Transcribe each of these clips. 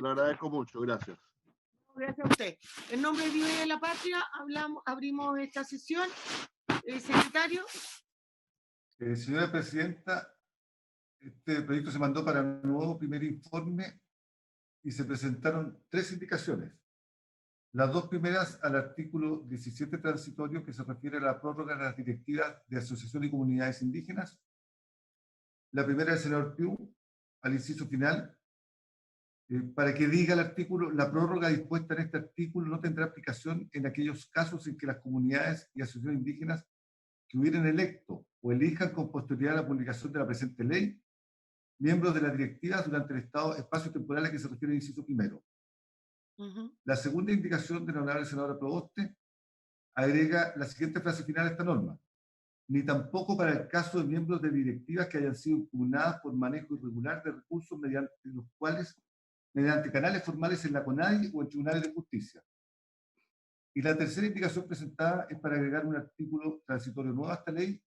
Lo agradezco mucho, gracias. Gracias a usted. En nombre de Vive la Patria, abrimos esta sesión. Secretario. Señora Presidenta, este proyecto se mandó para un nuevo primer informe y se presentaron 3 indicaciones. Las 2 primeras al artículo 17 transitorio, que se refiere a la prórroga de las directivas de asociaciones y comunidades indígenas. La primera del senador Piu, al inciso final, para que diga el artículo: la prórroga dispuesta en este artículo no tendrá aplicación en aquellos casos en que las comunidades y asociaciones indígenas que hubieran electo o elijan con posterioridad a la publicación de la presente ley miembros de las directivas durante el estado espacio temporal a que se refiere el inciso primero. La segunda indicación de la honorable senadora Proboste agrega la siguiente frase final a esta norma: ni tampoco para el caso de miembros de directivas que hayan sido impugnadas por manejo irregular de recursos mediante canales formales en la CONADI o en tribunales de justicia. Y la tercera indicación presentada es para agregar un artículo transitorio nuevo a esta ley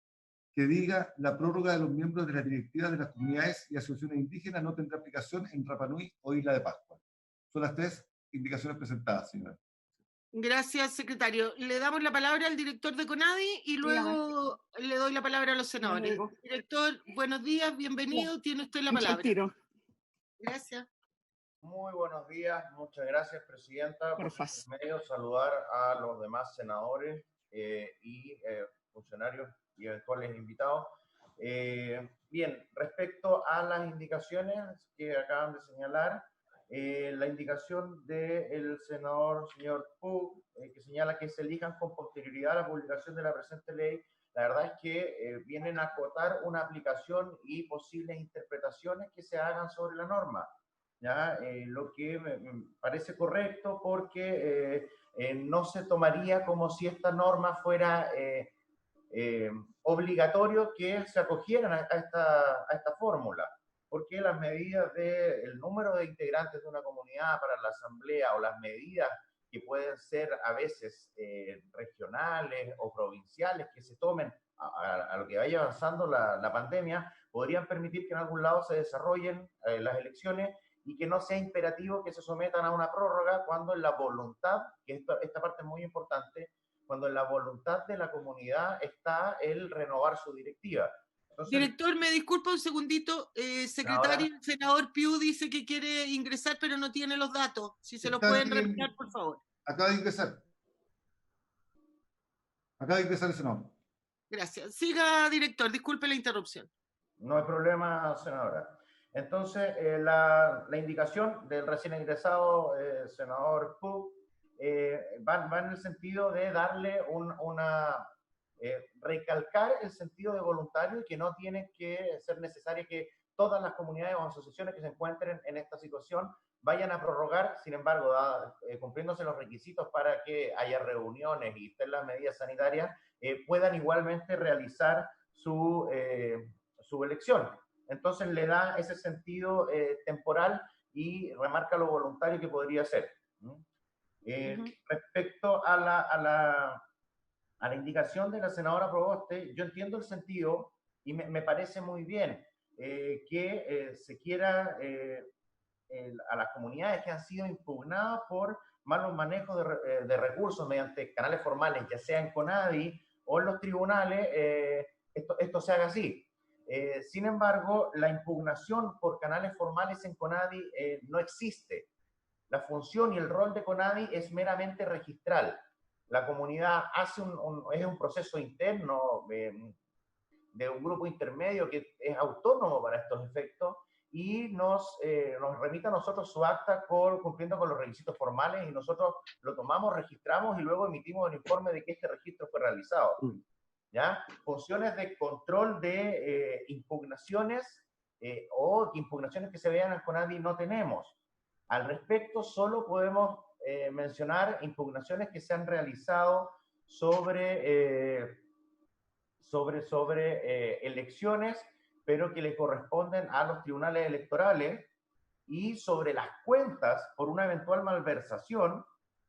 que diga: la prórroga de los miembros de las directivas de las comunidades y asociaciones indígenas no tendrá aplicación en Rapa Nui o Isla de Pascua. Son las 3 indicaciones presentadas, señora. Gracias, secretario. Le damos la palabra al director de CONADI y luego le doy la palabra a los senadores. Director, buenos días, bienvenido. Tiene usted la palabra. Gracias. Muy buenos días, muchas gracias, Presidenta. Por medio, saludar a los demás senadores y funcionarios y eventuales invitados. Bien, respecto a las indicaciones que acaban de señalar, la indicación del señor Pug, que señala que se elijan con posterioridad a la publicación de la presente ley, la verdad es que vienen a acotar una aplicación y posibles interpretaciones que se hagan sobre la norma. ¿Ya? Lo que me parece correcto, porque no se tomaría como si esta norma fuera obligatorio que se acogieran a esta fórmula, porque las medidas del número de integrantes de una comunidad para la asamblea o las medidas que pueden ser a veces regionales o provinciales que se tomen a lo que vaya avanzando la pandemia, podrían permitir que en algún lado se desarrollen las elecciones y que no sea imperativo que se sometan a una prórroga cuando en la voluntad, que esta parte es muy importante, cuando en la voluntad de la comunidad está el renovar su directiva. Entonces, director, me disculpa un segundito, secretario, el senador Piu dice que quiere ingresar pero no tiene los datos. Si se los pueden reenviar, por favor. Acaba de ingresar. Acaba de ingresar el senador. Gracias. Siga, director, disculpe la interrupción. No hay problema, senadora. Entonces, la indicación del recién ingresado senador Pug va en el sentido de darle recalcar el sentido de voluntario y que no tiene que ser necesario que todas las comunidades o asociaciones que se encuentren en esta situación vayan a prorrogar. Sin embargo, cumpliéndose los requisitos para que haya reuniones y estén las medidas sanitarias, puedan igualmente realizar su elección. Entonces le da ese sentido temporal y remarca lo voluntario que podría ser. Respecto a la indicación de la senadora Proboste, yo entiendo el sentido y me parece muy bien que se quiera a las comunidades que han sido impugnadas por malos manejos de recursos mediante canales formales, ya sea en CONADI o en los tribunales, esto se haga así. Sin embargo, la impugnación por canales formales en CONADI no existe. La función y el rol de CONADI es meramente registral. La comunidad hace es un proceso interno de un grupo intermedio que es autónomo para estos efectos y nos remite a nosotros su acta cumpliendo con los requisitos formales y nosotros lo tomamos, registramos y luego emitimos el informe de que este registro fue realizado. ¿Ya? Funciones de control de impugnaciones o impugnaciones que se vean en CONADI no tenemos. Al respecto, solo podemos mencionar impugnaciones que se han realizado sobre elecciones, pero que le corresponden a los tribunales electorales, y sobre las cuentas por una eventual malversación.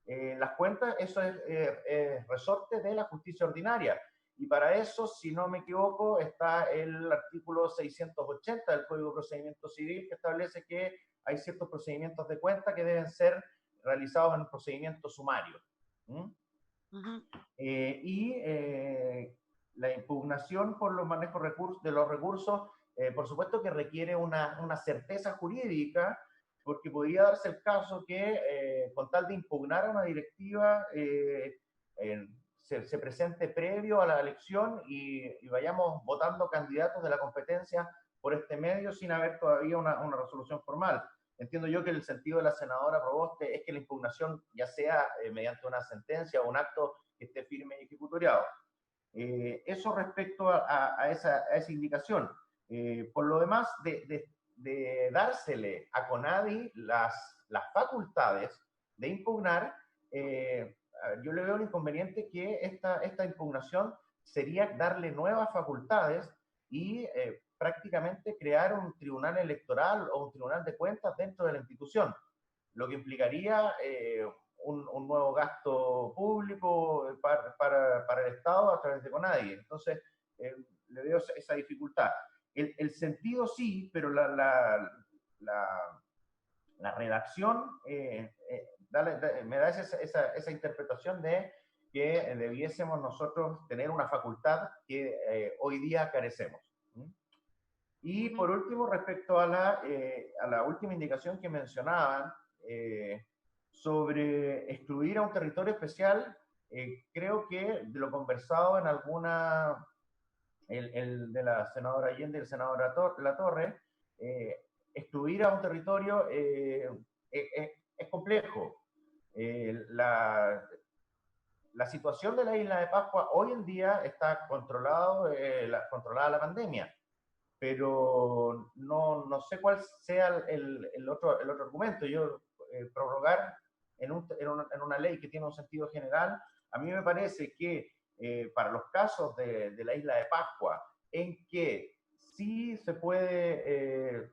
Las cuentas, eso es resorte de la justicia ordinaria. Y para eso, si no me equivoco, está el artículo 680 del Código de Procedimiento Civil, que establece que hay ciertos procedimientos de cuenta que deben ser realizados en procedimientos sumarios. La impugnación por los manejos de los recursos, por supuesto que requiere una certeza jurídica, porque podría darse el caso que con tal de impugnar a una directiva se presente previo a la elección y vayamos votando candidatos de la competencia por este medio sin haber todavía una resolución formal. Entiendo yo que el sentido de la senadora Proboste es que la impugnación ya sea mediante una sentencia o un acto que esté firme y ejecutoriado. Eso respecto a esa indicación. Por lo demás, de dársele a CONADI las facultades de impugnar, yo le veo el inconveniente que esta impugnación sería darle nuevas facultades y prácticamente crear un tribunal electoral o un tribunal de cuentas dentro de la institución, lo que implicaría un nuevo gasto público para el Estado a través de CONADI. Entonces, le veo esa dificultad. El sentido sí, pero la redacción me da esa interpretación de que debiésemos nosotros tener una facultad que hoy día carecemos. Y por último, respecto a la última indicación que mencionaban, sobre excluir a un territorio especial, creo que de lo conversado en alguna, el de la senadora Allende y el senador Latorre, excluir a un territorio es complejo. La situación de la isla de Pascua hoy en día está controlada la pandemia, pero no sé cuál sea el otro argumento. Yo prorrogar en una ley que tiene un sentido general, a mí me parece que para los casos de la isla de Pascua, en que sí se pudiese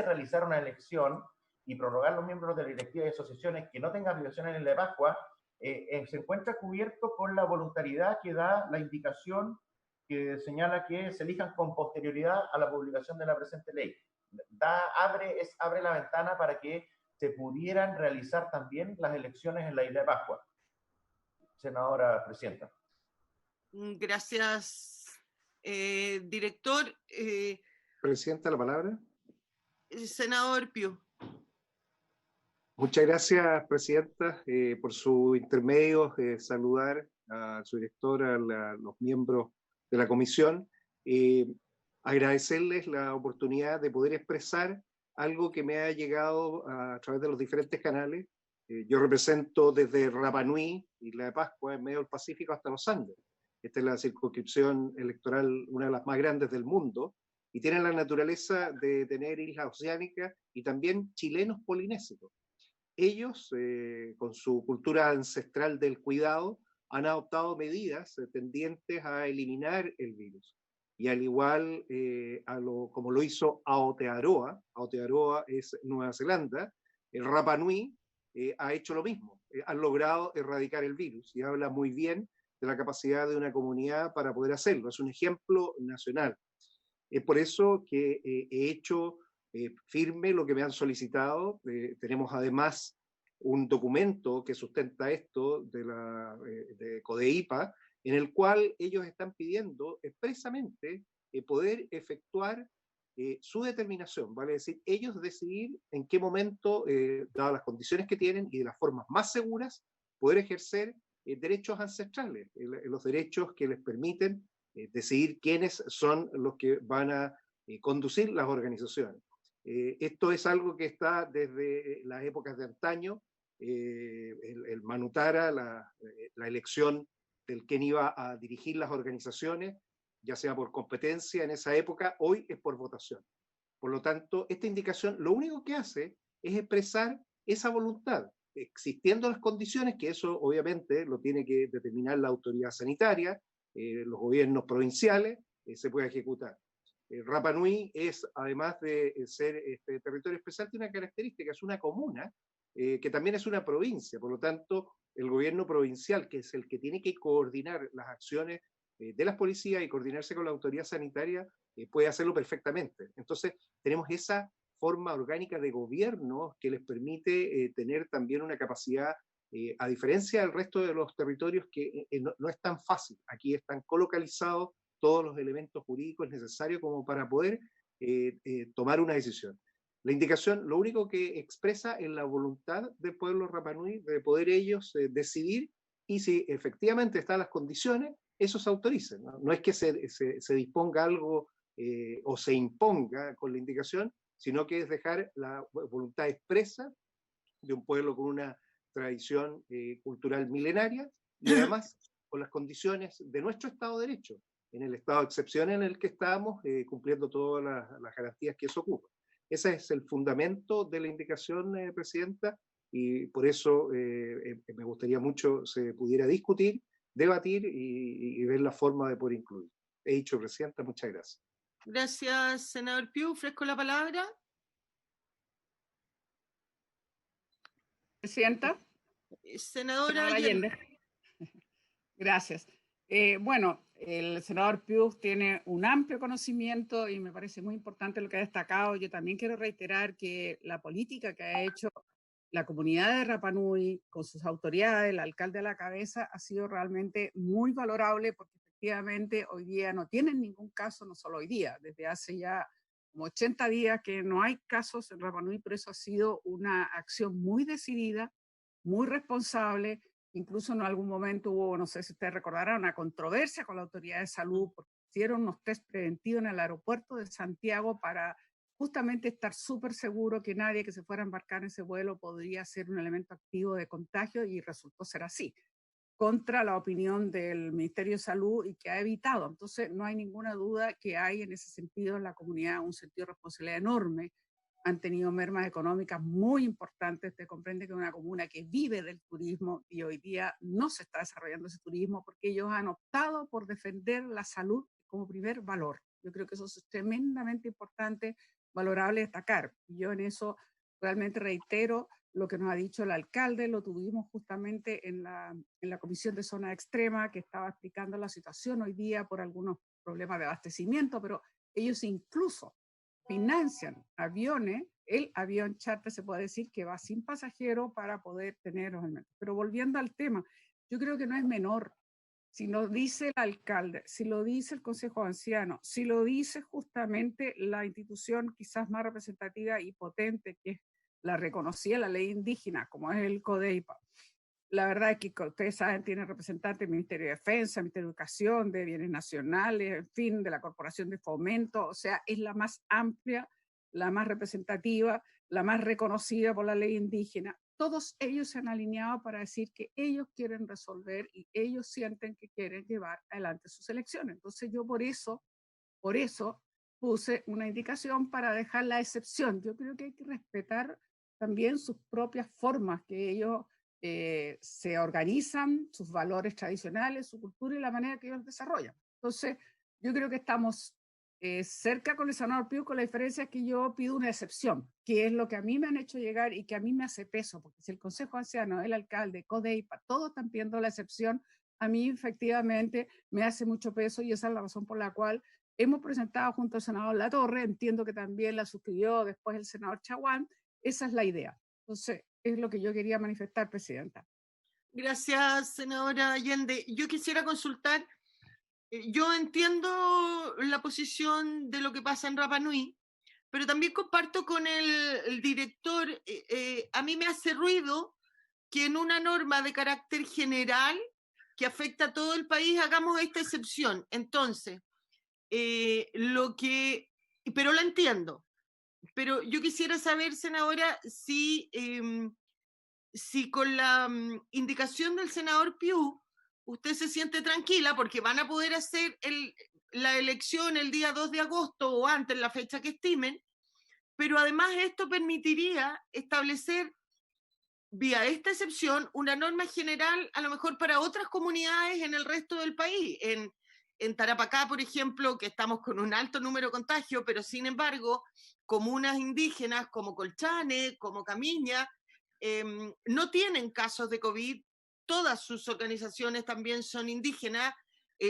realizar una elección y prorrogar los miembros de la directiva y asociaciones que no tengan violación en la isla de Pascua, se encuentra cubierto con la voluntariedad que da la indicación que señala que se elijan con posterioridad a la publicación de la presente ley. Abre la ventana para que se pudieran realizar también las elecciones en la isla de Pascua. Senadora Presidenta. Gracias, director. Presidenta, la palabra. Senador Pío. Muchas gracias, Presidenta, por su intermedio, saludar a su directora, a los miembros de la comisión, agradecerles la oportunidad de poder expresar algo que me ha llegado a través de los diferentes canales. Yo represento desde Rapa Nui, Isla de Pascua, en medio del Pacífico, hasta los Andes. Esta es la circunscripción electoral, una de las más grandes del mundo, y tiene la naturaleza de tener islas oceánicas y también chilenos polinésicos. Ellos, con su cultura ancestral del cuidado, han adoptado medidas tendientes a eliminar el virus. Y al igual como lo hizo Aotearoa es Nueva Zelanda, el Rapa Nui ha hecho lo mismo, han logrado erradicar el virus y habla muy bien de la capacidad de una comunidad para poder hacerlo. Es un ejemplo nacional. Es por eso que he hecho firme lo que me han solicitado. Tenemos además un documento que sustenta esto de CODEIPA, en el cual ellos están pidiendo expresamente poder efectuar su determinación, vale decir, ellos decidir en qué momento, dadas las condiciones que tienen y de las formas más seguras, poder ejercer derechos ancestrales, los derechos que les permiten decidir quiénes son los que van a conducir las organizaciones. Esto es algo que está desde las épocas de antaño, el Manutara, la elección del quien iba a dirigir las organizaciones, ya sea por competencia en esa época, hoy es por votación. Por lo tanto, esta indicación lo único que hace es expresar esa voluntad, existiendo las condiciones, que eso obviamente lo tiene que determinar la autoridad sanitaria, los gobiernos provinciales, se puede ejecutar. Rapa Nui es, además de ser este territorio especial, tiene una característica, es una comuna, que también es una provincia. Por lo tanto, el gobierno provincial, que es el que tiene que coordinar las acciones de las policías y coordinarse con la autoridad sanitaria, puede hacerlo perfectamente. Entonces, tenemos esa forma orgánica de gobierno que les permite tener también una capacidad, a diferencia del resto de los territorios, que no es tan fácil. Aquí están colocalizados todos los elementos jurídicos necesarios como para poder tomar una decisión. La indicación lo único que expresa es la voluntad del pueblo Rapa Nui de poder ellos decidir, y si efectivamente están las condiciones, eso se autorice. No es que se disponga algo o se imponga con la indicación, sino que es dejar la voluntad expresa de un pueblo con una tradición cultural milenaria, y además con las condiciones de nuestro Estado de Derecho, en el estado de excepción en el que estamos, cumpliendo todas las garantías que eso ocupa. Ese es el fundamento de la indicación, Presidenta, y por eso me gustaría mucho se pudiera discutir, debatir y ver la forma de poder incluir. He dicho, Presidenta, muchas gracias. Gracias, senador Piu. Ofrezco la palabra. Presidenta. Senadora Allende. Gracias. Bueno, el senador Pius tiene un amplio conocimiento y me parece muy importante lo que ha destacado. Yo también quiero reiterar que la política que ha hecho la comunidad de Rapa Nui con sus autoridades, el alcalde a la cabeza, ha sido realmente muy valorable, porque efectivamente hoy día no tienen ningún caso, no solo hoy día, desde hace ya como 80 días que no hay casos en Rapa Nui, pero eso ha sido una acción muy decidida, muy responsable. Incluso en algún momento hubo, no sé si ustedes recordarán, una controversia con la autoridad de salud, porque hicieron unos test preventivos en el aeropuerto de Santiago para justamente estar súper seguro que nadie que se fuera a embarcar en ese vuelo podría ser un elemento activo de contagio, y resultó ser así, contra la opinión del Ministerio de Salud, y que ha evitado. Entonces no hay ninguna duda que hay en ese sentido en la comunidad un sentido de responsabilidad enorme. Han tenido mermas económicas muy importantes. Usted comprende que es una comuna que vive del turismo y hoy día no se está desarrollando ese turismo porque ellos han optado por defender la salud como primer valor. Yo creo que eso es tremendamente importante, valorable destacar. Y yo en eso realmente reitero lo que nos ha dicho el alcalde. Lo tuvimos justamente en la comisión de zona extrema, que estaba explicando la situación hoy día por algunos problemas de abastecimiento, pero ellos incluso financian aviones, el avión charter se puede decir que va sin pasajero para poder tener los elementos. Pero volviendo al tema, yo creo que no es menor. Si lo dice el alcalde, si lo dice el Consejo de Ancianos, si lo dice justamente la institución quizás más representativa y potente, que es la reconocida la ley indígena, como es el CODEIPA. La verdad es que ustedes saben, tiene representantes del Ministerio de Defensa, Ministerio de Educación, de Bienes Nacionales, en fin, de la Corporación de Fomento. O sea, es la más amplia, la más representativa, la más reconocida por la ley indígena. Todos ellos se han alineado para decir que ellos quieren resolver y ellos sienten que quieren llevar adelante sus elecciones. Entonces yo por eso puse una indicación para dejar la excepción. Yo creo que hay que respetar también sus propias formas, que ellos se organizan, sus valores tradicionales, su cultura y la manera que ellos desarrollan. Entonces, yo creo que estamos cerca con el senador Piu, con la diferencia es que yo pido una excepción, que es lo que a mí me han hecho llegar y que a mí me hace peso, porque si el Consejo de Ancianos, el alcalde, CODEIPA, todos están pidiendo la excepción, a mí efectivamente me hace mucho peso, y esa es la razón por la cual hemos presentado junto al senador Latorre. Entiendo que también la suscribió después el senador Chaguán. Esa es la idea. Entonces, es lo que yo quería manifestar, Presidenta. Gracias, senadora Allende. Yo quisiera consultar, yo entiendo la posición de lo que pasa en Rapa Nui, pero también comparto con el director, a mí me hace ruido que en una norma de carácter general que afecta a todo el país hagamos esta excepción. Entonces, pero la entiendo. Pero yo quisiera saber, senadora, si con la indicación del senador Piu, usted se siente tranquila porque van a poder hacer la elección el día 2 de agosto o antes, la fecha que estimen, pero además esto permitiría establecer, vía esta excepción, una norma general a lo mejor para otras comunidades en el resto del país. En Tarapacá, por ejemplo, que estamos con un alto número de contagios, pero sin embargo, comunas indígenas como Colchane, como Camiña, no tienen casos de COVID. Todas sus organizaciones también son indígenas,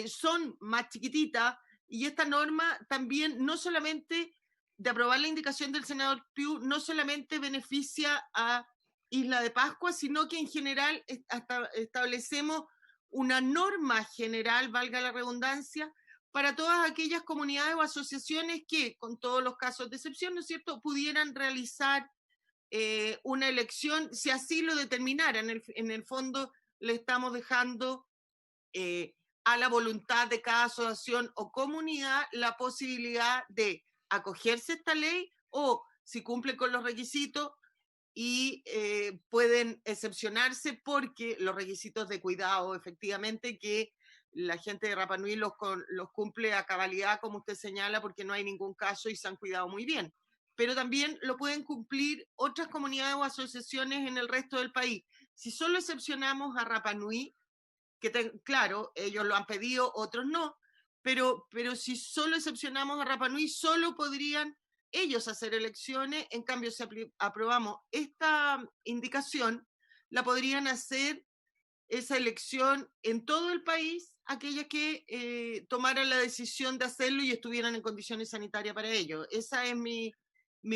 son más chiquititas, y esta norma también no solamente de aprobar la indicación del senador Piu no solamente beneficia a Isla de Pascua, sino que en general establecemos una norma general, valga la redundancia, para todas aquellas comunidades o asociaciones que, con todos los casos de excepción, ¿no es cierto?, pudieran realizar una elección, si así lo determinaran. En el fondo, le estamos dejando a la voluntad de cada asociación o comunidad la posibilidad de acogerse a esta ley o, si cumple con los requisitos, y pueden excepcionarse porque los requisitos de cuidado, efectivamente, que la gente de Rapa Nui los cumple a cabalidad, como usted señala, porque no hay ningún caso y se han cuidado muy bien. Pero también lo pueden cumplir otras comunidades o asociaciones en el resto del país. Si solo excepcionamos a Rapa Nui, claro, ellos lo han pedido, otros no, pero si solo excepcionamos a Rapa Nui, solo podrían ellos hacer elecciones. En cambio, si aprobamos esta indicación, la podrían hacer esa elección en todo el país aquellas que tomaran la decisión de hacerlo y estuvieran en condiciones sanitarias para ello. Esa es mi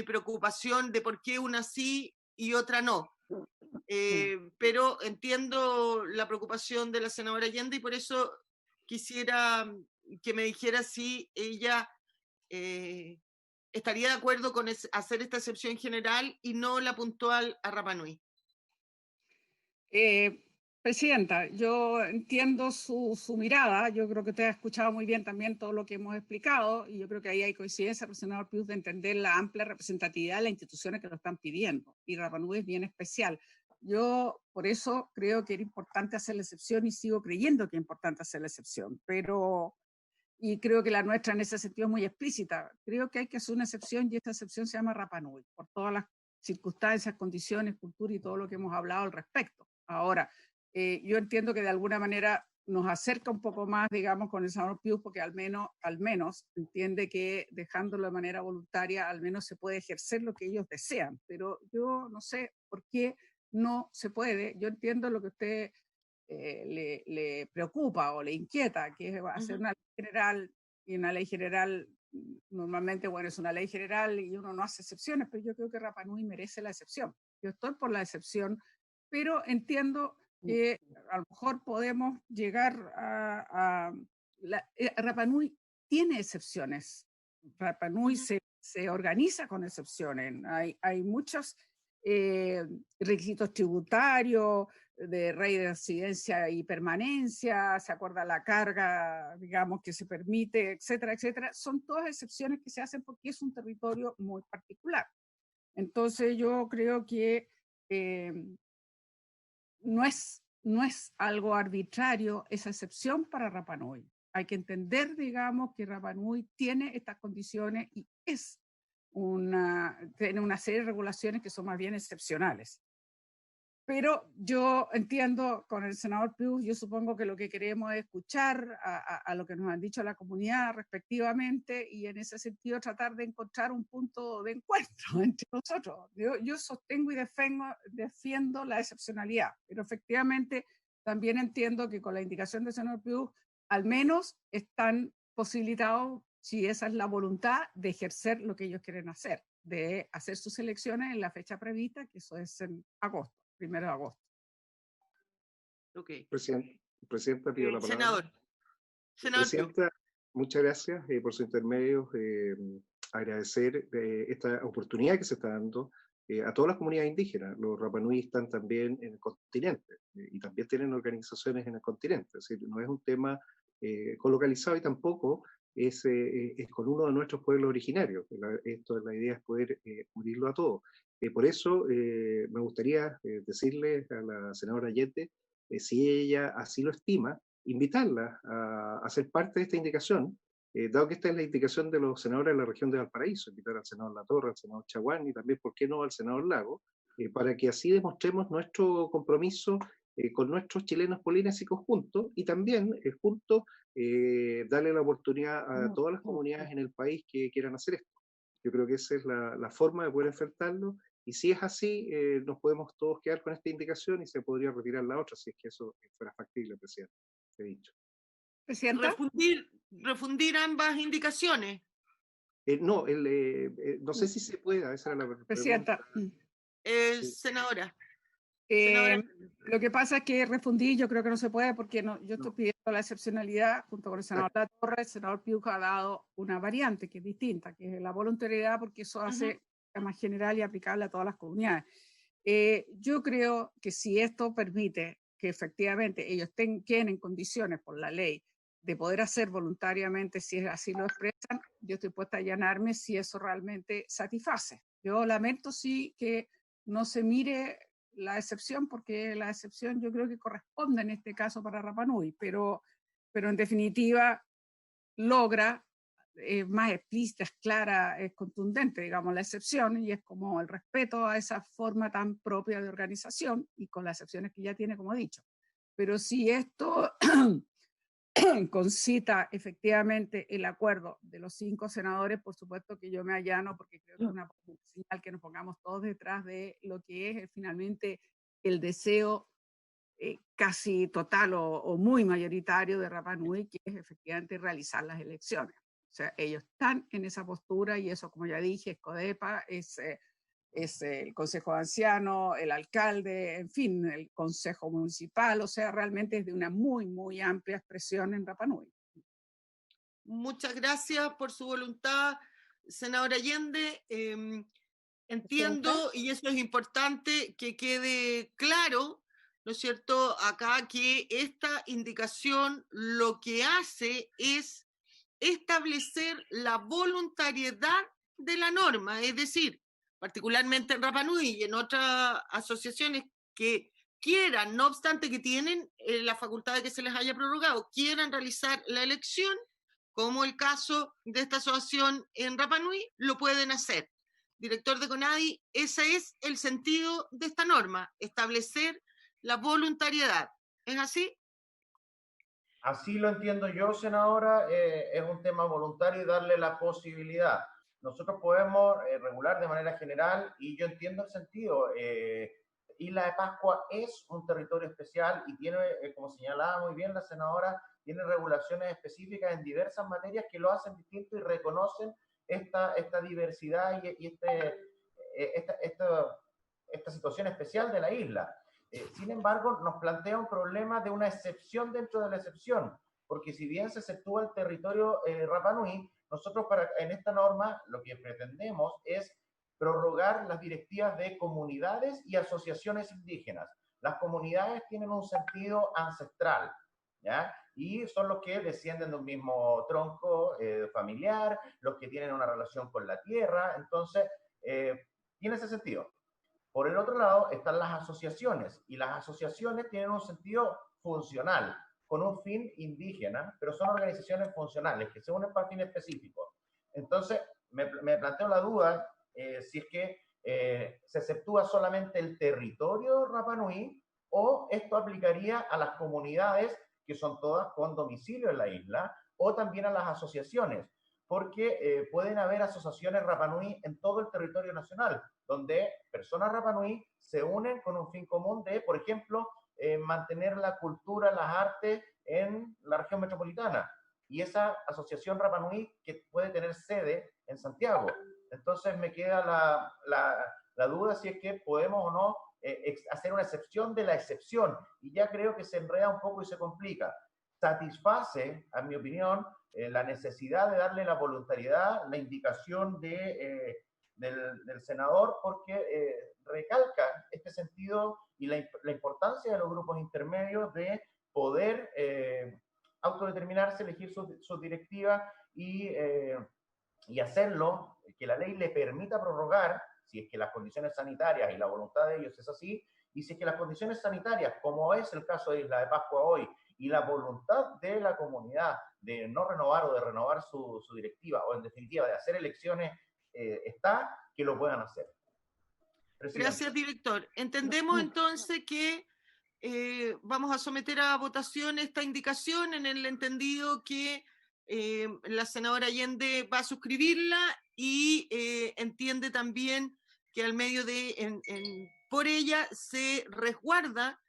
preocupación de por qué una sí y otra no. Pero entiendo la preocupación de la senadora Allende y por eso quisiera que me dijera si ella estaría de acuerdo con hacer esta excepción general y no la puntual a Rapa Nui. Presidenta, yo entiendo su mirada. Yo creo que usted ha escuchado muy bien también todo lo que hemos explicado y yo creo que ahí hay coincidencia, el senador Pius, de entender la amplia representatividad de las instituciones que lo están pidiendo, y Rapa Nui es bien especial. Yo por eso creo que era importante hacer la excepción y sigo creyendo que es importante hacer la excepción, y creo que la nuestra en ese sentido es muy explícita. Creo que hay que hacer una excepción y esta excepción se llama Rapa Nui, por todas las circunstancias, condiciones, cultura y todo lo que hemos hablado al respecto. Ahora, yo entiendo que de alguna manera nos acerca un poco más, digamos, con el senador Pius, porque al menos entiende que dejándolo de manera voluntaria, al menos se puede ejercer lo que ellos desean. Pero yo no sé por qué no se puede. Yo entiendo lo que usted le preocupa o le inquieta, que es hacer una ley general, y una ley general normalmente, bueno, es una ley general y uno no hace excepciones, pero yo creo que Rapa Nui merece la excepción. Yo estoy por la excepción, pero entiendo que a lo mejor podemos llegar Rapa Nui tiene excepciones. Rapa Nui se organiza con excepciones. Hay muchos requisitos tributarios, de residencia y permanencia, se acuerda la carga, digamos, que se permite, etcétera, etcétera. Son todas excepciones que se hacen porque es un territorio muy particular. Entonces yo creo que no es algo arbitrario esa excepción para Rapa Nui. Hay que entender, digamos, que Rapa Nui tiene estas condiciones y tiene una serie de regulaciones que son más bien excepcionales. Pero yo entiendo con el senador Pius, yo supongo que lo que queremos es escuchar a lo que nos han dicho la comunidad respectivamente y en ese sentido tratar de encontrar un punto de encuentro entre nosotros. Yo sostengo y defiendo la excepcionalidad, pero efectivamente también entiendo que con la indicación del senador Pius al menos están posibilitados, si esa es la voluntad, de ejercer lo que ellos quieren hacer, de hacer sus elecciones en la fecha prevista, que eso es en agosto. 1 de agosto. Okay. Presidenta, pido la palabra. Senador. Presidenta, muchas gracias por su intermedio. Agradecer esta oportunidad que se está dando a todas las comunidades indígenas. Los Rapa Nui están también en el continente y también tienen organizaciones en el continente. Es decir, no es un tema colocalizado y tampoco es con uno de nuestros pueblos originarios. La idea es poder unirlo a todos. Por eso me gustaría decirle a la senadora Allende, si ella así lo estima, invitarla a ser parte de esta indicación, dado que esta es la indicación de los senadores de la región de Valparaíso, invitar al senador Latorre, al senador Chaguán y también, ¿por qué no?, al senador Lago, para que así demostremos nuestro compromiso con nuestros chilenos polinésicos juntos y también juntos darle la oportunidad a todas las comunidades en el país que quieran hacer esto. Yo creo que esa es la forma de poder enfrentarlo. Y si es así, nos podemos todos quedar con esta indicación y se podría retirar la otra, si es que eso fuera factible, presidente. He dicho. ¿Presidenta? Refundir ambas indicaciones. No, no sé si se puede, esa era la Presidenta. Senadora. Lo que pasa es que respondí, yo creo que no se puede porque yo estoy pidiendo la excepcionalidad junto con el senador Latorre. El senador Piuj ha dado una variante que es distinta, que es la voluntariedad, porque eso hace más general y aplicable a todas las comunidades. Yo creo que si esto permite que efectivamente ellos queden en condiciones por la ley de poder hacer voluntariamente, si así lo expresan, yo estoy puesta a allanarme si eso realmente satisface. Yo lamento sí que no se mire la excepción, porque la excepción yo creo que corresponde en este caso para Rapa Nui, pero en definitiva logra más explícita, es clara, es contundente, digamos, la excepción, y es como el respeto a esa forma tan propia de organización, y con las excepciones que ya tiene, como he dicho. Pero si esto concita efectivamente el acuerdo de los 5 senadores, por supuesto que yo me allano, porque creo que es una señal que nos pongamos todos detrás de lo que es finalmente el deseo casi total o muy mayoritario de Rapa Nui, que es efectivamente realizar las elecciones. O sea, ellos están en esa postura, y eso, como ya dije, es CODEPA, es el Consejo de Ancianos, el alcalde, en fin, el Consejo Municipal. O sea, realmente es de una muy, muy amplia expresión en Rapa Nui. Muchas gracias por su voluntad, senadora Allende. Entiendo, y eso es importante que quede claro, ¿no es cierto?, acá, que esta indicación lo que hace es establecer la voluntariedad de la norma, es decir, particularmente en Rapa Nui y en otras asociaciones que quieran, no obstante que tienen la facultad de que se les haya prorrogado, quieran realizar la elección, como el caso de esta asociación en Rapa Nui, lo pueden hacer. Director de CONADI, ese es el sentido de esta norma, establecer la voluntariedad. ¿Es así? Así lo entiendo yo, senadora. Es un tema voluntario y darle la posibilidad. Nosotros podemos regular de manera general, y yo entiendo el sentido. Isla de Pascua es un territorio especial y tiene, como señalaba muy bien la senadora, tiene regulaciones específicas en diversas materias que lo hacen distinto y reconocen esta diversidad y esta situación especial de la isla. Sin embargo, nos plantea un problema de una excepción dentro de la excepción, porque si bien se exceptúa el territorio Rapa Nui, nosotros en esta norma lo que pretendemos es prorrogar las directivas de comunidades y asociaciones indígenas. Las comunidades tienen un sentido ancestral, ¿ya? Y son los que descienden de un mismo tronco familiar, los que tienen una relación con la tierra, entonces tiene ese sentido. Por el otro lado están las asociaciones, y las asociaciones tienen un sentido funcional, con un fin indígena, pero son organizaciones funcionales que se unen para fines específicos. Entonces, me planteo la duda si es que se exceptúa solamente el territorio Rapa Nui, o esto aplicaría a las comunidades que son todas con domicilio en la isla, o también a las asociaciones, porque pueden haber asociaciones Rapa Nui en todo el territorio nacional, donde personas Rapa Nui se unen con un fin común de, por ejemplo, mantener la cultura, las artes en la región metropolitana. Y esa asociación Rapa Nui que puede tener sede en Santiago. Entonces me queda la duda si es que podemos o no hacer una excepción de la excepción. Y ya creo que se enreda un poco y se complica. Satisface, a mi opinión, la necesidad de darle la voluntariedad, la indicación del senador, porque recalca este sentido y la importancia de los grupos intermedios de poder autodeterminarse, elegir sus directivas y hacerlo, que la ley le permita prorrogar, si es que las condiciones sanitarias y la voluntad de ellos es así, y si es que las condiciones sanitarias, como es el caso de Isla de Pascua hoy, y la voluntad de la comunidad de no renovar o de renovar su directiva, o en definitiva de hacer elecciones, está, que lo puedan hacer. Presidente. Gracias, director. Entendemos entonces que vamos a someter a votación esta indicación, en el entendido que la senadora Allende va a suscribirla, y entiende también que al medio de, por ella se resguarda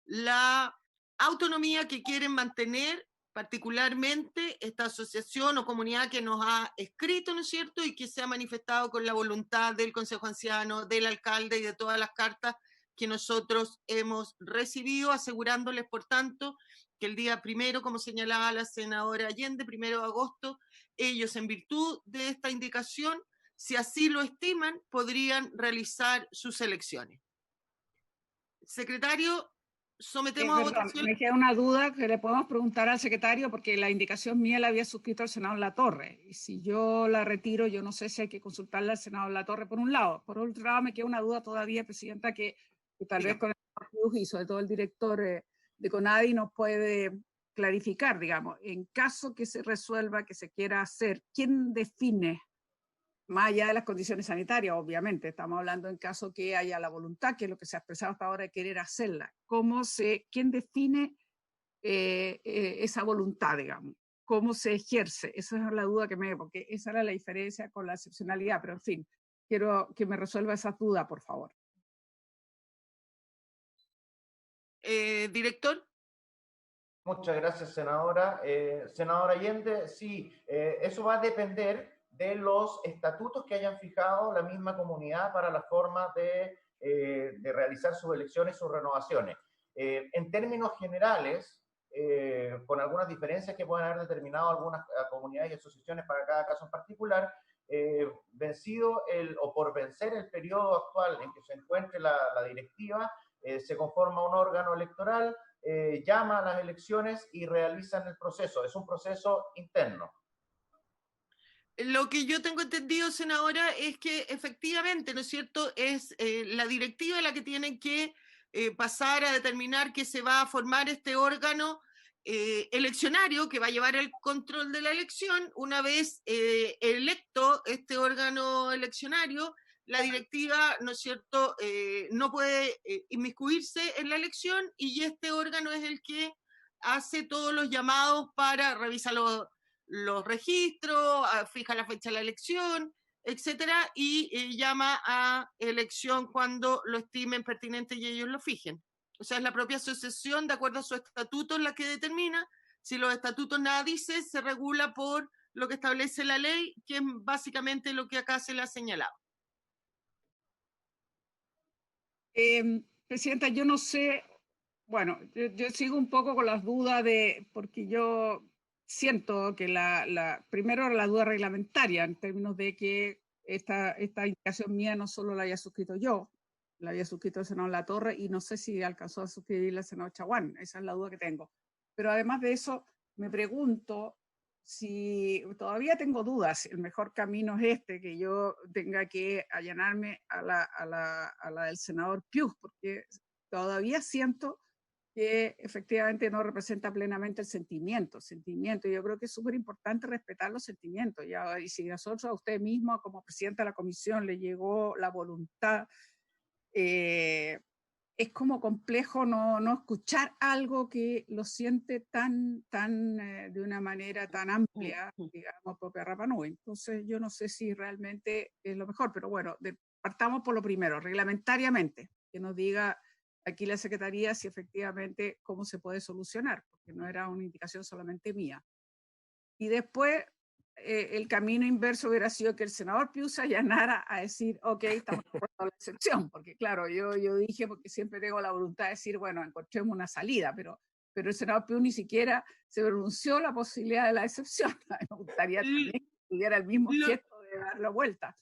la autonomía que quieren mantener particularmente esta asociación o comunidad que nos ha escrito, ¿no es cierto?, y que se ha manifestado con la voluntad del Consejo Anciano, del alcalde y de todas las cartas que nosotros hemos recibido, asegurándoles, por tanto, que el día 1, como señalaba la senadora Allende, 1 de agosto, ellos, en virtud de esta indicación, si así lo estiman, podrían realizar sus elecciones. Secretario, sometemos a votación. Me queda una duda que le podemos preguntar al secretario, porque la indicación mía la había suscrito el senador Latorre, y si yo la retiro, yo no sé si hay que consultarle al senador Latorre por un lado. Por otro lado, me queda una duda todavía, Presidenta, que tal vez con el y sobre todo el director de CONADI nos puede clarificar, digamos, en caso que se resuelva, que se quiera hacer, ¿quién define? Más allá de las condiciones sanitarias, obviamente, estamos hablando en caso que haya la voluntad, que es lo que se ha expresado hasta ahora de querer hacerla. ¿Quién define esa voluntad, digamos? ¿Cómo se ejerce? Esa es la duda que porque esa era la diferencia con la excepcionalidad, pero en fin, quiero que me resuelva esa duda, por favor. Director. Muchas gracias, senadora. Senadora Allende, sí, eso va a depender de los estatutos que hayan fijado la misma comunidad para la forma de realizar sus elecciones y sus renovaciones. En términos generales, con algunas diferencias que pueden haber determinado algunas comunidades y asociaciones para cada caso en particular, vencido o por vencer el periodo actual en que se encuentre la directiva, se conforma un órgano electoral, llama a las elecciones y realizan el proceso. Es un proceso interno. Lo que yo tengo entendido, senadora, es que efectivamente, ¿no es cierto?, es la directiva la que tiene que pasar a determinar que se va a formar este órgano eleccionario que va a llevar el control de la elección. Una vez electo este órgano eleccionario, la directiva, ¿no es cierto?, no puede inmiscuirse en la elección, y este órgano es el que hace todos los llamados para revisar los registros, fija la fecha de la elección, etcétera, y llama a elección cuando lo estimen pertinente y ellos lo fijen. O sea, es la propia asociación, de acuerdo a su estatuto, la que determina. Si los estatutos nada dice, se regula por lo que establece la ley, que es básicamente lo que acá se le ha señalado. Presidenta, yo no sé, bueno, yo sigo un poco con las dudas porque yo siento que primero la duda reglamentaria, en términos de que esta indicación mía no solo la haya suscrito yo, la había suscrito el senador Latorre, y no sé si alcanzó a suscribirla el senador Chaguán, esa es la duda que tengo. Pero además de eso, me pregunto si todavía tengo dudas, el mejor camino es que yo tenga que allanarme a la del senador Pius, porque todavía siento que efectivamente no representa plenamente el sentimiento. Yo creo que es súper importante respetar los sentimientos. Y si a usted mismo, como presidenta de la comisión, le llegó la voluntad, es como complejo no escuchar algo que lo siente de una manera tan amplia, digamos, propia Rapa Nui. Entonces yo no sé si realmente es lo mejor, pero bueno, partamos por lo primero, reglamentariamente, que nos diga aquí la Secretaría si efectivamente cómo se puede solucionar, porque no era una indicación solamente mía. Y después el camino inverso hubiera sido que el senador Pius allanara a decir, ok, estamos de acuerdo a la excepción, porque claro, yo dije, porque siempre tengo la voluntad de decir, bueno, encontremos una salida, pero el senador Pius ni siquiera se pronunció la posibilidad de la excepción. Me gustaría también que tuviera el mismo gesto de dar la vuelta.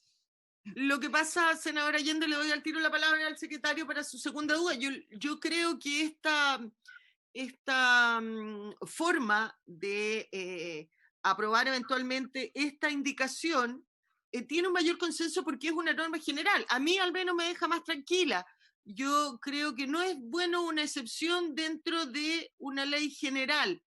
Lo que pasa, senadora Allende, le doy al tiro la palabra al secretario para su segunda duda. Yo creo que esta forma de aprobar eventualmente esta indicación tiene un mayor consenso porque es una norma general. A mí al menos me deja más tranquila. Yo creo que no es bueno una excepción dentro de una ley general.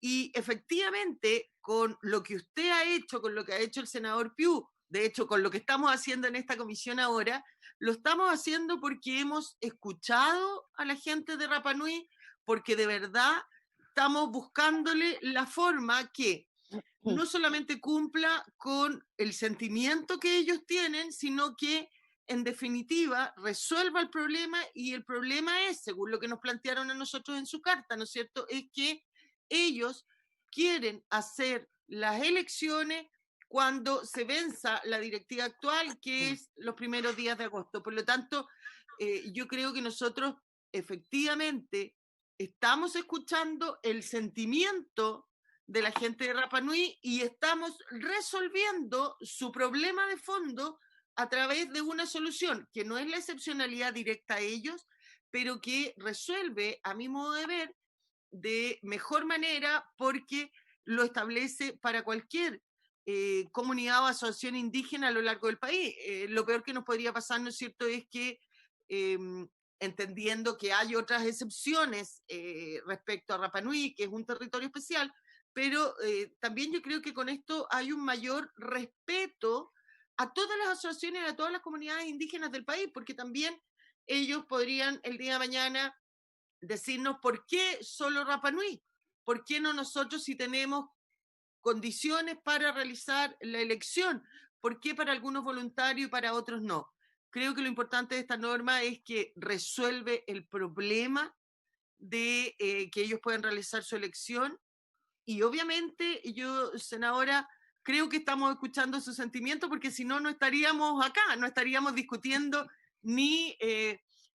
Y efectivamente, con lo que usted ha hecho, con lo que ha hecho el senador Pius, de hecho, con lo que estamos haciendo en esta comisión ahora, lo estamos haciendo porque hemos escuchado a la gente de Rapa Nui, porque de verdad estamos buscándole la forma que no solamente cumpla con el sentimiento que ellos tienen, sino que en definitiva resuelva el problema, y el problema es, según lo que nos plantearon a nosotros en su carta, ¿no es cierto?, es que ellos quieren hacer las elecciones cuando se venza la directiva actual, que es los primeros días de agosto. Por lo tanto, yo creo que nosotros efectivamente estamos escuchando el sentimiento de la gente de Rapa Nui y estamos resolviendo su problema de fondo a través de una solución que no es la excepcionalidad directa a ellos, pero que resuelve, a mi modo de ver, de mejor manera porque lo establece para cualquier comunidad o asociación indígena a lo largo del país. Lo peor que nos podría pasar, ¿no es cierto?, es que entendiendo que hay otras excepciones respecto a Rapa Nui, que es un territorio especial, pero también yo creo que con esto hay un mayor respeto a todas las asociaciones, a todas las comunidades indígenas del país, porque también ellos podrían el día de mañana decirnos por qué solo Rapa Nui, por qué no nosotros si tenemos condiciones para realizar la elección, por qué para algunos voluntarios y para otros no. Creo que lo importante de esta norma es que resuelve el problema de que ellos puedan realizar su elección y obviamente yo, senadora, creo que estamos escuchando su sentimiento porque si no, no estaríamos acá, no estaríamos discutiendo ni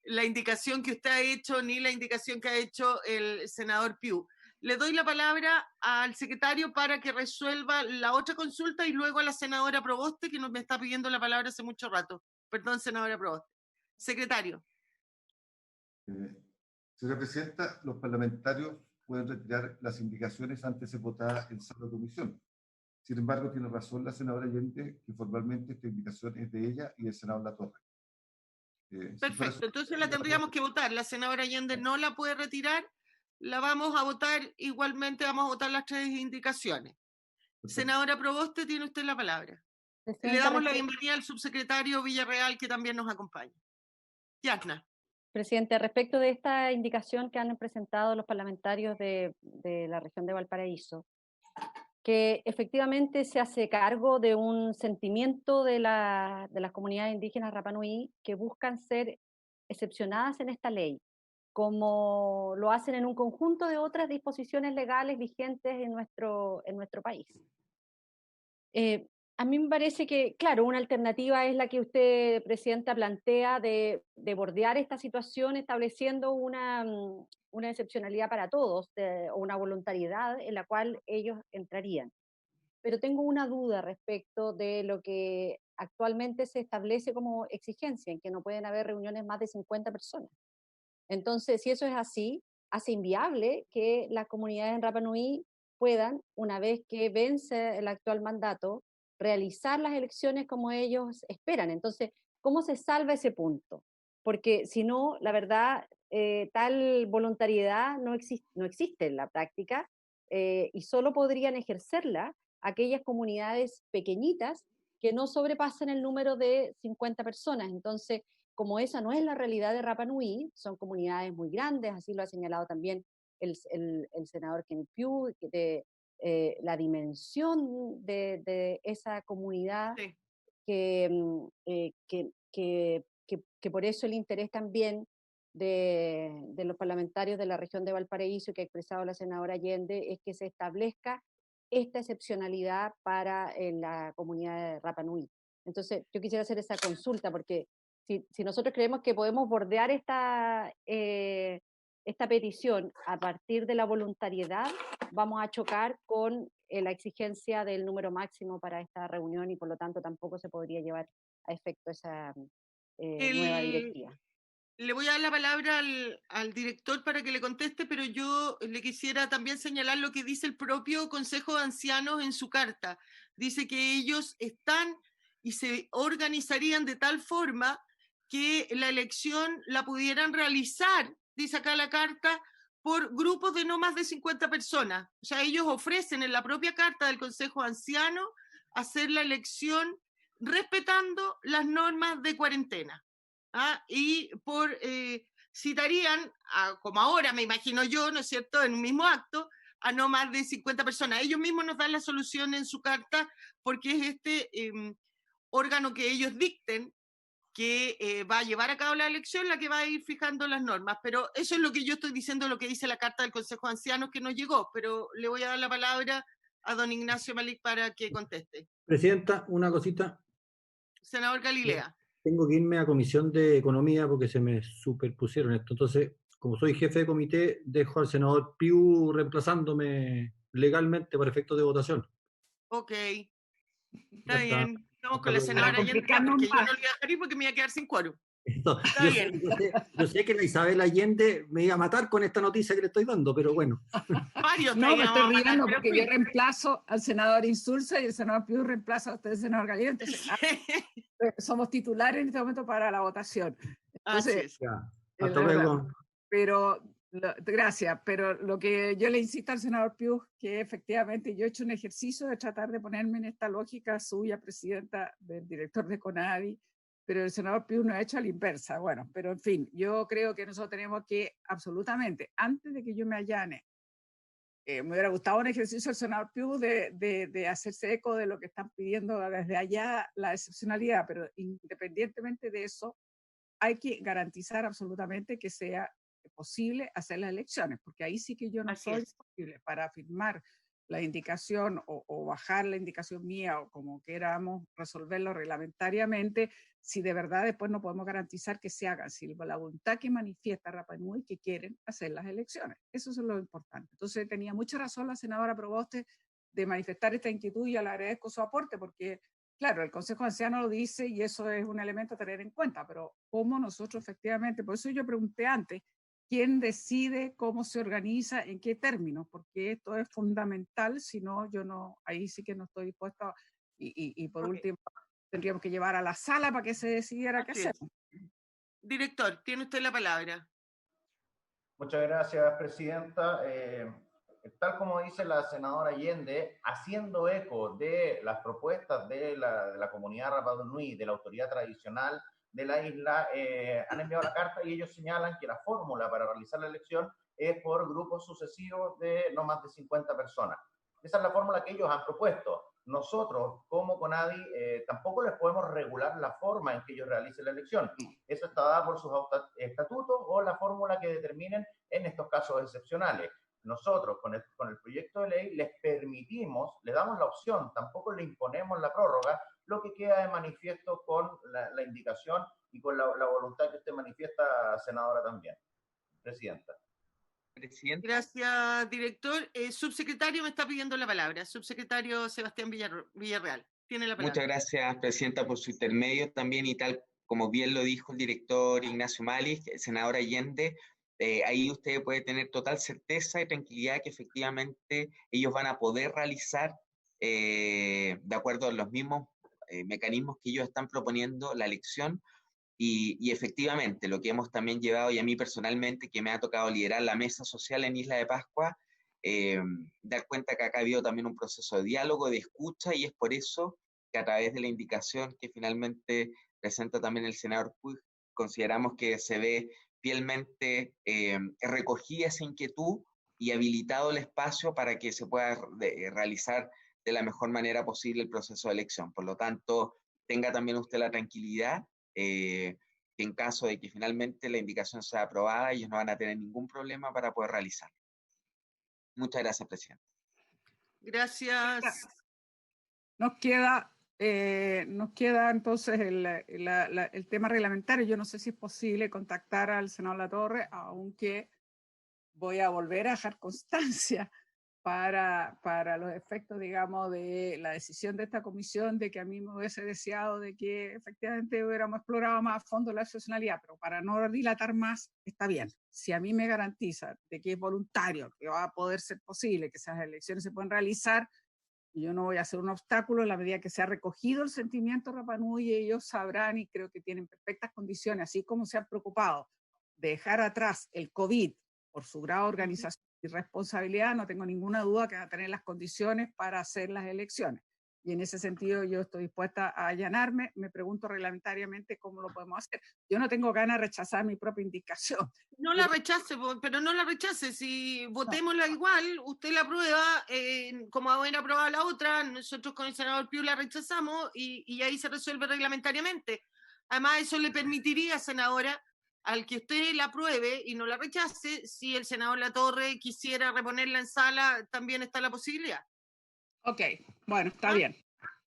la indicación que usted ha hecho ni la indicación que ha hecho el senador Piu. Le doy la palabra al secretario para que resuelva la otra consulta y luego a la senadora Proboste, que nos me está pidiendo la palabra hace mucho rato. Perdón, senadora Proboste. Secretario. Señora Presidenta, los parlamentarios pueden retirar las indicaciones antes de votar en sala de comisión. Sin embargo, tiene razón la senadora Allende que formalmente esta indicación es de ella y del senador Latorre. Perfecto, entonces la tendríamos que votar. La senadora Allende no la puede retirar, la vamos a votar igualmente, vamos a votar las tres indicaciones. Perfecto. Senadora Proboste, tiene usted la palabra. Le damos la bienvenida al subsecretario Villarreal, que también nos acompaña. Yasna. Presidente, respecto de esta indicación que han presentado los parlamentarios de la región de Valparaíso, que efectivamente se hace cargo de un sentimiento de las comunidades indígenas Rapa Nui que buscan ser excepcionadas en esta ley, como lo hacen en un conjunto de otras disposiciones legales vigentes en nuestro país. A mí me parece que, claro, una alternativa es la que usted, Presidenta, plantea de bordear esta situación estableciendo una excepcionalidad para todos, o una voluntariedad en la cual ellos entrarían. Pero tengo una duda respecto de lo que actualmente se establece como exigencia, en que no pueden haber reuniones más de 50 personas. Entonces, si eso es así, hace inviable que las comunidades en Rapa Nui puedan, una vez que vence el actual mandato, realizar las elecciones como ellos esperan. Entonces, ¿cómo se salva ese punto? Porque si no, la verdad, tal voluntariedad no existe en la práctica y solo podrían ejercerla aquellas comunidades pequeñitas que no sobrepasen el número de 50 personas. Entonces, como esa no es la realidad de Rapa Nui, son comunidades muy grandes, así lo ha señalado también el senador Ken Piu, de la dimensión de esa comunidad, sí. que por eso el interés también de los parlamentarios de la región de Valparaíso, que ha expresado la senadora Allende, es que se establezca esta excepcionalidad para la comunidad de Rapa Nui. Entonces, yo quisiera hacer esa consulta, porque si nosotros creemos que podemos bordear esta petición a partir de la voluntariedad, vamos a chocar con la exigencia del número máximo para esta reunión y por lo tanto tampoco se podría llevar a efecto esa nueva directiva. Le voy a dar la palabra al director para que le conteste, pero yo le quisiera también señalar lo que dice el propio Consejo de Ancianos en su carta. Dice que ellos están y se organizarían de tal forma que la elección la pudieran realizar, dice acá la carta, por grupos de no más de 50 personas. O sea, ellos ofrecen en la propia carta del Consejo de Ancianos hacer la elección respetando las normas de cuarentena. Y citarían, como ahora me imagino yo, ¿no es cierto?, en un mismo acto, a no más de 50 personas. Ellos mismos nos dan la solución en su carta porque es este órgano que ellos dicten que va a llevar a cabo la elección, la que va a ir fijando las normas. Pero eso es lo que yo estoy diciendo, lo que dice la carta del Consejo de Ancianos que nos llegó. Pero le voy a dar la palabra a don Ignacio Malik para que conteste. Presidenta, una cosita. Senador Galilea. Tengo que irme a Comisión de Economía porque se me superpusieron esto. Entonces, como soy jefe de comité, dejo al senador Piu reemplazándome legalmente para efectos de votación. Ok. Está bien. Estamos con la luego. senadora Allende, porque yo no le iba a dejar ir porque me iba a quedar sin quórum. Yo sé que la Isabel Allende me iba a matar con esta noticia que le estoy dando, pero bueno. No, me estoy riendo porque yo reemplazo al senador Insulza y el senador Piu reemplaza a usted, el senador Galilea. Entonces, somos titulares en este momento para la votación. Entonces, hasta luego. Pero, gracias, pero lo que yo le insisto al senador Piu, que efectivamente yo he hecho un ejercicio de tratar de ponerme en esta lógica suya, presidenta del director de CONADI, pero el senador Piu no ha hecho a la inversa. Bueno, pero en fin, yo creo que nosotros tenemos que absolutamente, antes de que yo me allane, me hubiera gustado un ejercicio del senador Piu de hacerse eco de lo que están pidiendo desde allá, la excepcionalidad, pero independientemente de eso, hay que garantizar absolutamente que sea posible hacer las elecciones, porque ahí sí que yo no soy posible para firmar la indicación o bajar la indicación mía o como queramos resolverlo reglamentariamente, si de verdad después no podemos garantizar que se hagan, si la voluntad que manifiesta Rapa Nui que quieren hacer las elecciones. Eso es lo importante. Entonces tenía mucha razón la senadora Proboste de manifestar esta inquietud y yo le agradezco su aporte porque, claro, el Consejo de Ancianos lo dice y eso es un elemento a tener en cuenta, pero cómo nosotros efectivamente, por eso yo pregunté antes, ¿quién decide cómo se organiza, en qué términos? Porque esto es fundamental, si no, yo no, ahí sí que no estoy dispuesta. Y por último, tendríamos que llevar a la sala para que se decidiera qué hacer. Director, tiene usted la palabra. Muchas gracias, presidenta. Tal como dice la senadora Allende, haciendo eco de las propuestas de la comunidad Rapa Nui, de la autoridad tradicional de la isla, han enviado la carta y ellos señalan que la fórmula para realizar la elección es por grupos sucesivos de no más de 50 personas. Esa es la fórmula que ellos han propuesto. Nosotros, como CONADI, tampoco les podemos regular la forma en que ellos realicen la elección. Eso está dado por sus estatutos o la fórmula que determinen en estos casos excepcionales. Nosotros, con el proyecto de ley, les permitimos, le damos la opción, tampoco le imponemos la prórroga, lo que queda de manifiesto con la indicación y con la voluntad que usted manifiesta, senadora, también. Presidenta. Gracias, director. Subsecretario me está pidiendo la palabra. Subsecretario Sebastián Villarreal. Tiene la palabra. Muchas gracias, presidenta, por su intermedio también, y tal como bien lo dijo el director Ignacio Malik, el senador Allende, ahí usted puede tener total certeza y tranquilidad que efectivamente ellos van a poder realizar, de acuerdo a los mismos mecanismos que ellos están proponiendo, la elección. Y efectivamente, lo que hemos también llevado, y a mí personalmente, que me ha tocado liderar la mesa social en Isla de Pascua, dar cuenta que acá ha habido también un proceso de diálogo, de escucha, y es por eso que a través de la indicación que finalmente presenta también el senador Puig, consideramos que se ve fielmente recogida esa inquietud y habilitado el espacio para que se pueda realizar de la mejor manera posible el proceso de elección. Por lo tanto, tenga también usted la tranquilidad que en caso de que finalmente la indicación sea aprobada, ellos no van a tener ningún problema para poder realizarlo. Muchas gracias, presidente. Gracias. Nos queda entonces el tema reglamentario. Yo no sé si es posible contactar al senador Latorre, aunque voy a volver a dejar constancia para los efectos, digamos, de la decisión de esta comisión, de que a mí me hubiese deseado de que efectivamente hubiéramos explorado más a fondo la excepcionalidad, pero para no dilatar más, está bien. Si a mí me garantiza de que es voluntario, que va a poder ser posible, que esas elecciones se pueden realizar, yo no voy a hacer un obstáculo en la medida que se ha recogido el sentimiento Rapa Nui, y ellos sabrán y creo que tienen perfectas condiciones, así como se han preocupado de dejar atrás el COVID por su grado de organización y responsabilidad, no tengo ninguna duda que van a tener las condiciones para hacer las elecciones. Y en ese sentido yo estoy dispuesta a allanarme, me pregunto reglamentariamente cómo lo podemos hacer. Yo no tengo ganas de rechazar mi propia indicación. No la rechace, pero no la rechace, si votémosla igual, usted la aprueba, como haber aprobado la otra, nosotros con el senador Piu la rechazamos y ahí se resuelve reglamentariamente. Además, eso le permitiría, senadora, al que usted la apruebe y no la rechace, si el senador Latorre quisiera reponerla en sala, también está la posibilidad. Ok, bueno, está bien.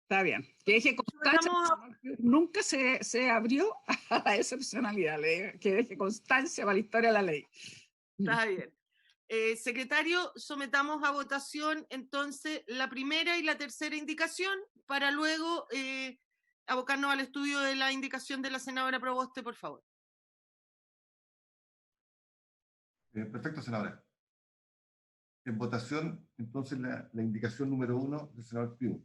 Está bien. Que deje constancia, nunca se abrió a la excepcionalidad, que deje constancia para la historia de la ley. Está bien. Secretario, sometamos a votación entonces la primera y la tercera indicación para luego abocarnos al estudio de la indicación de la senadora Proboste, por favor. Perfecto, senadora. En votación, entonces, la indicación número 1 del senador Piu.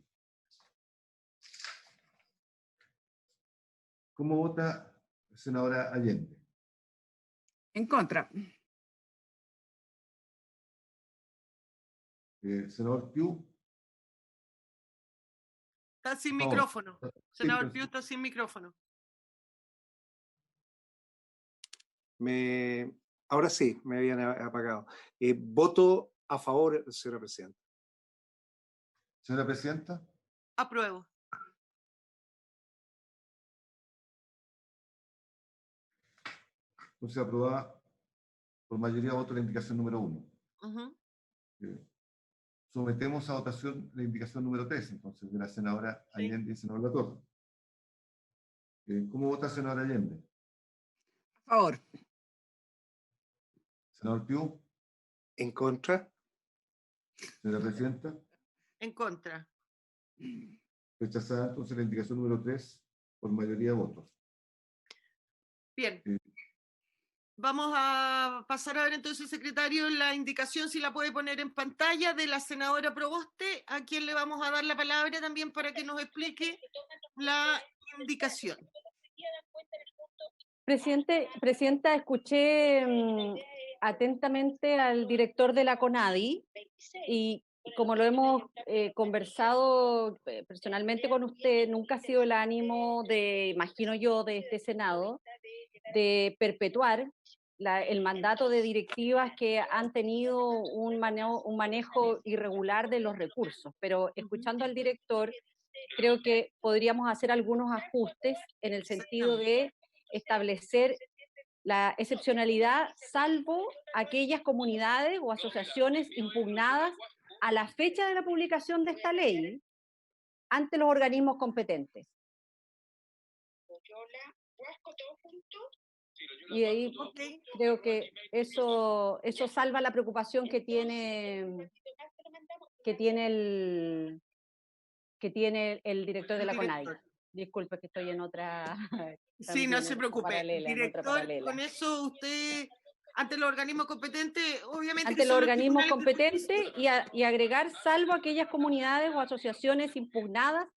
¿Cómo vota la senadora Allende? En contra. Senador Piu. Está sin micrófono. Senador Piu está sin micrófono. Ahora sí, me habían apagado. Voto a favor, señora presidenta. Señora presidenta. Apruebo. Entonces, aprobada por mayoría de votos la indicación número 1. Sometemos a votación la indicación número 3, entonces, de la senadora Allende y senador Latorre. ¿Cómo vota la senadora Allende? A favor. Senador Piu. En contra. Señora presidenta. En contra. Rechazada entonces la indicación número 3 por mayoría de votos. Bien. Vamos a pasar a ver entonces, secretario, la indicación, si la puede poner en pantalla, de la senadora Proboste, a quien le vamos a dar la palabra también para que nos explique la indicación. Presidenta, escuché atentamente al director de la CONADI y como lo hemos conversado personalmente con usted, nunca ha sido el ánimo imagino yo, de este Senado, de perpetuar el mandato de directivas que han tenido un manejo irregular de los recursos. Pero escuchando al director, creo que podríamos hacer algunos ajustes en el sentido de establecer la excepcionalidad, salvo aquellas comunidades o asociaciones impugnadas a la fecha de la publicación de esta ley ante los organismos competentes. Y ahí creo que eso salva la preocupación que tiene el director de la CONADI. Disculpe que estoy en otra... Sí, no se preocupe. Director, con eso usted, ante los organismos competentes, obviamente... Ante los organismos competentes y agregar, salvo aquellas comunidades o asociaciones impugnadas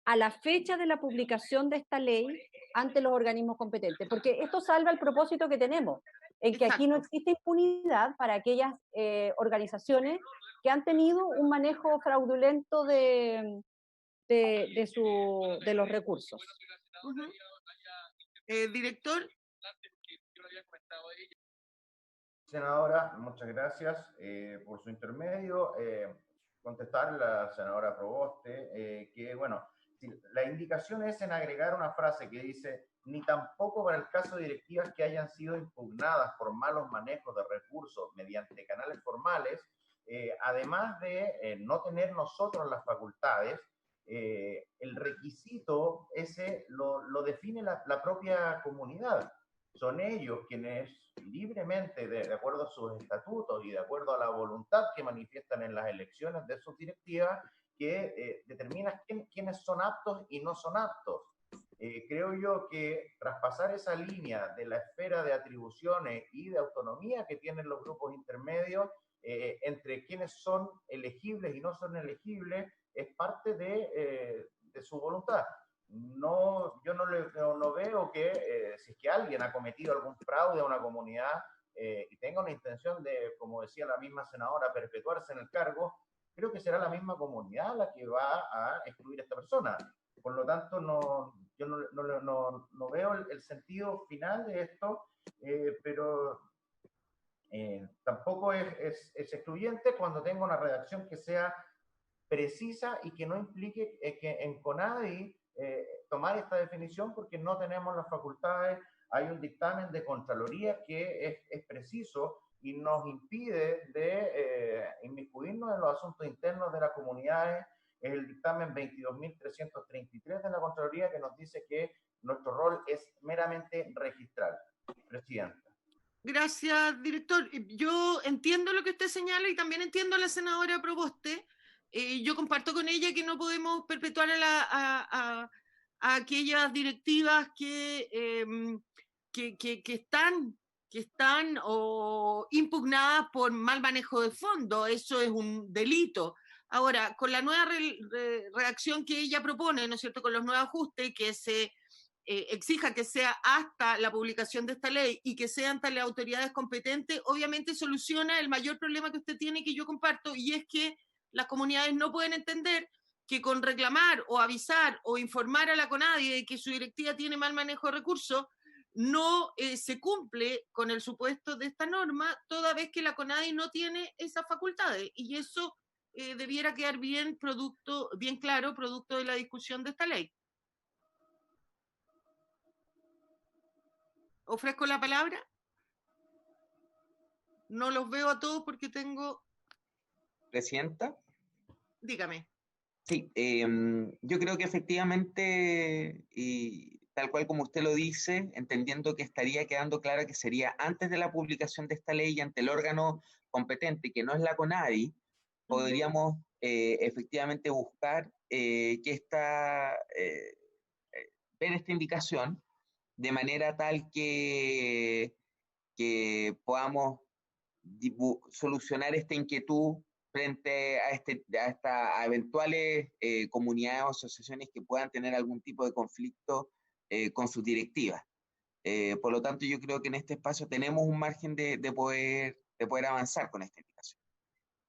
a la fecha de la publicación de esta ley ante los organismos competentes, porque esto salva el propósito que tenemos, en que aquí no existe impunidad para aquellas organizaciones que han tenido un manejo fraudulento de los recursos. Director. Senadora, muchas gracias por su intermedio. Contestarle a la senadora Proboste que, bueno, la indicación es en agregar una frase que dice: ni tampoco para el caso de directivas que hayan sido impugnadas por malos manejos de recursos mediante canales formales, además de no tener nosotros las facultades, el requisito ese lo define la propia comunidad. Son ellos quienes libremente, de acuerdo a sus estatutos y de acuerdo a la voluntad que manifiestan en las elecciones de sus directivas, que determinan quiénes son aptos y no son aptos. Creo yo que traspasar esa línea de la esfera de atribuciones y de autonomía que tienen los grupos intermedios entre quienes son elegibles y no son elegibles es parte de su voluntad. No, yo no veo que si es que alguien ha cometido algún fraude a una comunidad y tenga una intención de, como decía la misma senadora, perpetuarse en el cargo, creo que será la misma comunidad la que va a excluir a esta persona. Por lo tanto, yo no veo el sentido final de esto, pero tampoco es excluyente cuando tenga una redacción que sea precisa y que no implique que en CONADI tomar esta definición porque no tenemos las facultades. Hay un dictamen de Contraloría que es preciso y nos impide de inmiscuirnos en los asuntos internos de las comunidades. Es el dictamen 22.333 de la Contraloría que nos dice que nuestro rol es meramente registral. Presidenta. Gracias, director. Yo entiendo lo que usted señala y también entiendo a la senadora Proboste. Yo comparto con ella que no podemos perpetuar a aquellas directivas que están impugnadas por mal manejo de fondos. Eso es un delito. Ahora, con la nueva redacción que ella propone, ¿no es cierto?, con los nuevos ajustes, que se exija que sea hasta la publicación de esta ley y que sean ante las autoridades competentes, obviamente soluciona el mayor problema que usted tiene, que yo comparto, y es que las comunidades no pueden entender que con reclamar o avisar o informar a la CONADI de que su directiva tiene mal manejo de recursos, no se cumple con el supuesto de esta norma, toda vez que la CONADI no tiene esas facultades, y eso debiera quedar bien claro, producto de la discusión de esta ley. ¿Ofrezco la palabra? No los veo a todos porque tengo... Presidenta. Dígame. Sí, yo creo que efectivamente, y tal cual como usted lo dice, entendiendo que estaría quedando claro que sería antes de la publicación de esta ley y ante el órgano competente, que no es la CONADI, podríamos efectivamente buscar ver esta indicación de manera tal que podamos solucionar esta inquietud frente a eventuales comunidades o asociaciones que puedan tener algún tipo de conflicto con sus directivas. Por lo tanto, yo creo que en este espacio tenemos un margen de poder avanzar con esta indicación.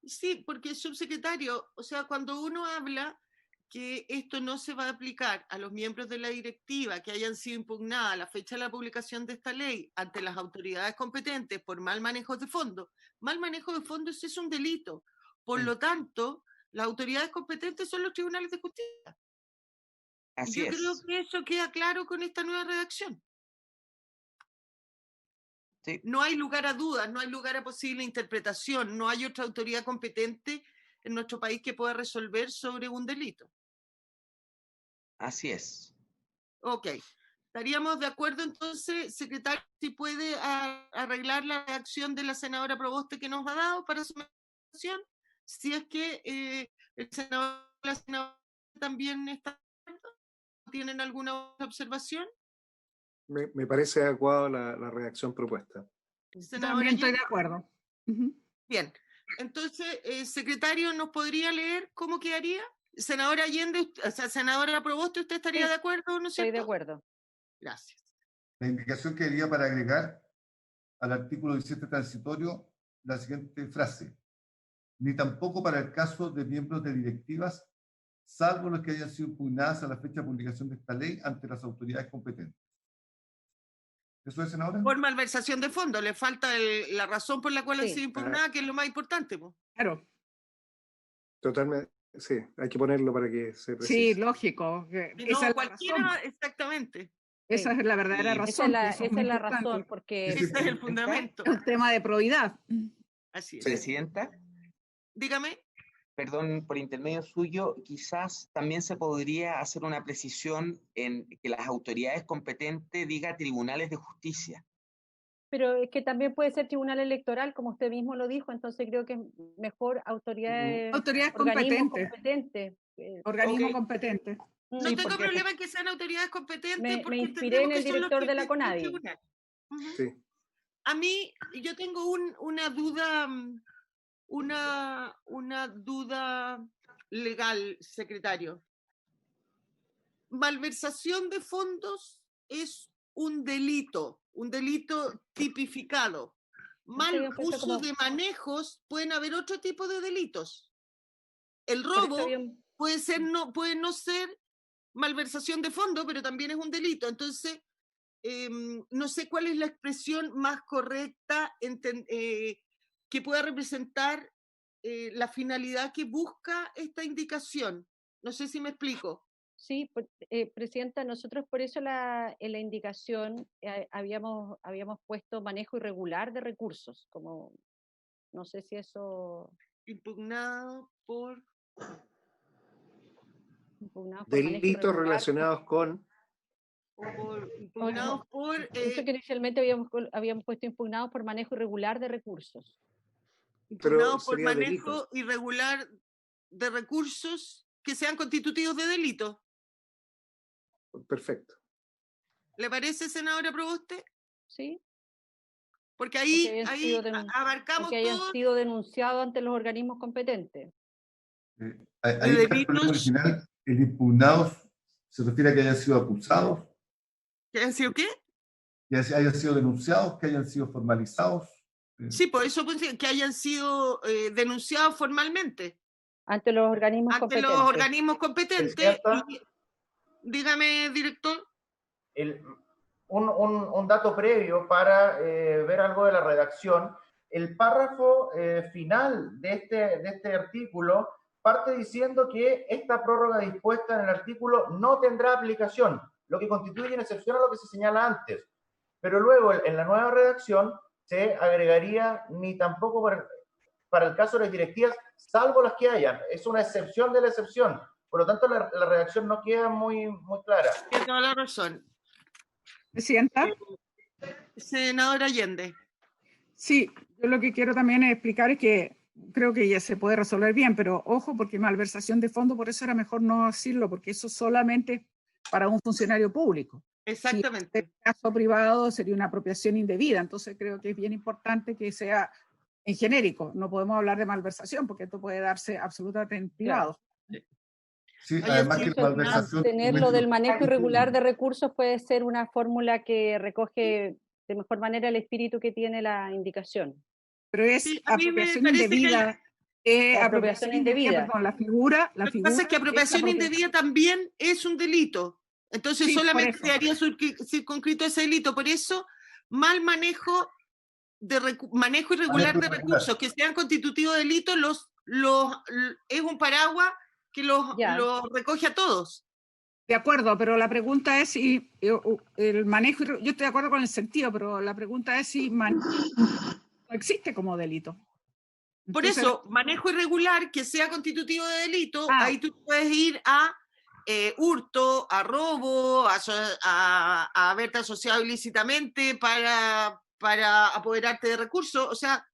Sí, porque, subsecretario, o sea, cuando uno habla que esto no se va a aplicar a los miembros de la directiva que hayan sido impugnadas a la fecha de la publicación de esta ley ante las autoridades competentes por mal manejo de fondos. Mal manejo de fondos es un delito. Por lo tanto, las autoridades competentes son los tribunales de justicia. Así es. Yo creo que eso queda claro con esta nueva redacción. Sí. No hay lugar a dudas, no hay lugar a posible interpretación, no hay otra autoridad competente en nuestro país que pueda resolver sobre un delito. Así es. Ok. ¿Estaríamos de acuerdo entonces, secretario, si puede arreglar la reacción de la senadora Proboste que nos ha dado para su mención? Si es que el senador la senadora también está de acuerdo. ¿Tienen alguna observación? Me parece adecuada la redacción propuesta. También estoy de acuerdo. Bien. Entonces, secretario, ¿nos podría leer cómo quedaría? Senadora Allende, o sea, senadora Proboste, ¿usted estaría de acuerdo, no es cierto? Estoy de acuerdo. Gracias. La indicación quedaría para agregar al artículo 17 transitorio la siguiente frase: ni tampoco para el caso de miembros de directivas, salvo los que hayan sido impugnadas a la fecha de publicación de esta ley ante las autoridades competentes. ¿Eso es, senadora? Por malversación de fondos, le falta la razón por la cual ha sido impugnada, que es lo más importante. Claro. Totalmente, sí, hay que ponerlo para que se precise. Sí, lógico. No, cualquiera, exactamente. Esa es la verdadera razón. Esa es la razón, porque... Ese es el fundamento. Es un tema de probidad. Así es. Presidenta. Dígame. Perdón, por intermedio suyo, quizás también se podría hacer una precisión en que las autoridades competentes diga tribunales de justicia. Pero es que también puede ser tribunal electoral, como usted mismo lo dijo, entonces creo que es mejor autoridades competentes. Organismo competente. No tengo problema en que sean autoridades competentes. Me inspiré en el director de la CONADI. Sí. A mí, yo tengo una duda legal, secretario. Malversación de fondos es un delito tipificado. Mal uso de manejos, pueden haber otro tipo de delitos. El robo puede no ser malversación de fondos, pero también es un delito. Entonces, no sé cuál es la expresión más correcta que pueda representar la finalidad que busca esta indicación. No sé si me explico. Sí, Presidenta, nosotros por eso en la indicación habíamos puesto manejo irregular de recursos, como no sé si eso... Impugnado por delitos relacionados con... impugnados por... Eso que inicialmente habíamos puesto impugnados por manejo irregular de recursos. Impugnados por manejo irregular de recursos que sean constitutivos de delito. Perfecto. ¿Le parece, senadora Proboste? Sí. Porque ahí abarcamos que hayan sido denunciados ante los organismos competentes. Ahí está el problema original. El impugnados se refiere a que hayan sido acusados. ¿Que hayan sido qué? Que hayan sido denunciados, que hayan sido formalizados. Sí, por eso pensé que hayan sido denunciados formalmente. Ante los organismos competentes. Ante los organismos competentes. Y, dígame, director. Un dato previo para ver algo de la redacción. El párrafo final de este artículo parte diciendo que esta prórroga dispuesta en el artículo no tendrá aplicación, lo que constituye una excepción a lo que se señala antes. Pero luego, en la nueva redacción, se agregaría ni tampoco para el caso de las directivas, salvo las que hayan. Es una excepción de la excepción. Por lo tanto, la redacción no queda muy clara. Tiene toda la razón. Presidenta. Senadora Allende. Sí, yo lo que quiero también explicar es que creo que ya se puede resolver bien, pero ojo, porque malversación de fondo, por eso era mejor no decirlo, porque eso solamente para un funcionario público. Exactamente. Si en el caso privado sería una apropiación indebida, entonces creo que es bien importante que sea en genérico. No podemos hablar de malversación, porque esto puede darse absolutamente en privado. Claro. Sí, además que la malversación... Tenerlo del manejo irregular de recursos puede ser una fórmula que recoge de mejor manera el espíritu que tiene la indicación. Pero es sí, apropiación indebida. Apropiación indebida. Perdón, la figura... Lo que pasa es que apropiación indebida también es un delito. Entonces sí, solamente se haría circunscrito ese delito. Por eso, mal manejo irregular de recursos que sean constitutivos de delito es un paraguas que los recoge a todos. De acuerdo, pero la pregunta es si el manejo, yo estoy de acuerdo con el sentido, pero la pregunta es si no existe como delito. Por eso, manejo irregular que sea constitutivo de delito, ahí tú puedes ir a hurto, a robo, a haberte asociado ilícitamente para apoderarte de recursos. O sea,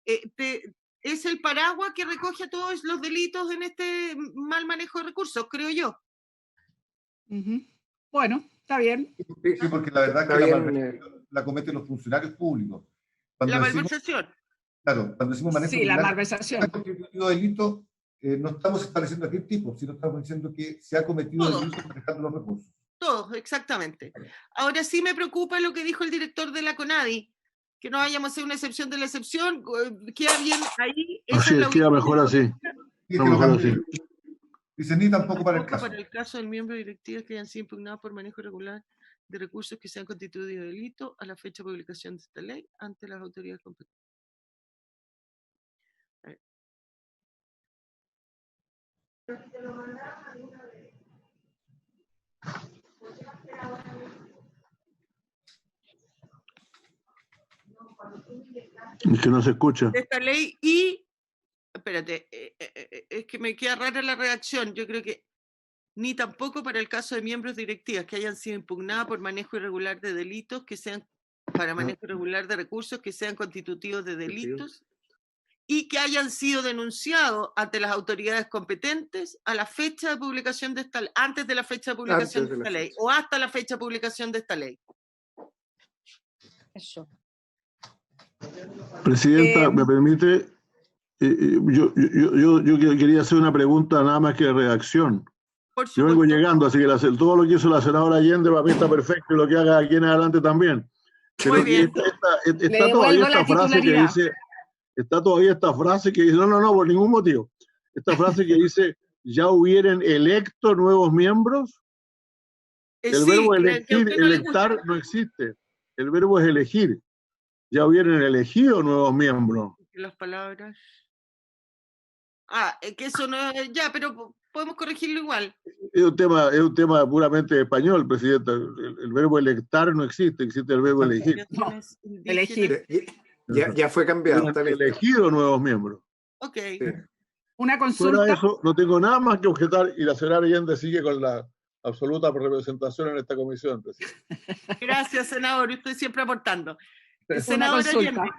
es el paraguas que recoge a todos los delitos en este mal manejo de recursos, creo yo. Bueno, está bien. Sí, porque la verdad que la malversación la cometen los funcionarios públicos. La malversación. Claro, cuando decimos manejo sí, la malversación. Constitutivo de delito, no estamos estableciendo a qué tipo, sino estamos diciendo que se ha cometido el delito manejando los recursos. Todos, exactamente. Ahora sí me preocupa lo que dijo el director de la CONADI, que no vayamos a hacer una excepción de la excepción, queda bien ahí. Así es, queda mejor así. Dice ni tampoco para el caso. Para el caso del miembro de directivas que hayan sido impugnados por manejo irregular de recursos que sean constituidos de delito a la fecha de publicación de esta ley ante las autoridades competentes. Es que no se escucha. Esta ley y, espérate, es que me queda rara la redacción. Yo creo que ni tampoco para el caso de miembros de directivas que hayan sido impugnadas por manejo irregular de delitos, que sean para manejo irregular de recursos, que sean constitutivos de delitos y que hayan sido denunciados ante las autoridades competentes a la fecha de publicación de esta ley, antes de la fecha de publicación de esta ley, o hasta la fecha de publicación de esta ley. Eso. Presidenta, ¿me permite? Yo quería hacer una pregunta nada más que de redacción. Yo vengo llegando, así que todo lo que hizo la senadora Allende para mí está perfecto y lo que haga aquí en adelante también. Pero muy bien. Está todavía esta frase que dice... Está todavía esta frase que dice, no, por ningún motivo. Esta frase que dice, ¿ya hubieran electo nuevos miembros? El verbo elegir, electar no existe. El verbo es elegir. ¿Ya hubieran elegido nuevos miembros? Las palabras... que eso no es... Ya, pero podemos corregirlo igual. Es un tema puramente español, presidenta. El verbo electar no existe, existe el verbo elegir. No, elegir. Ya fue cambiado. Han elegido nuevos miembros. Ok. Sí. Una consulta. Fuera de eso, no tengo nada más que objetar y la señora Allende sigue con la absoluta representación en esta comisión, presidente. Gracias, senador. Usted siempre aportando. Senadora Allende.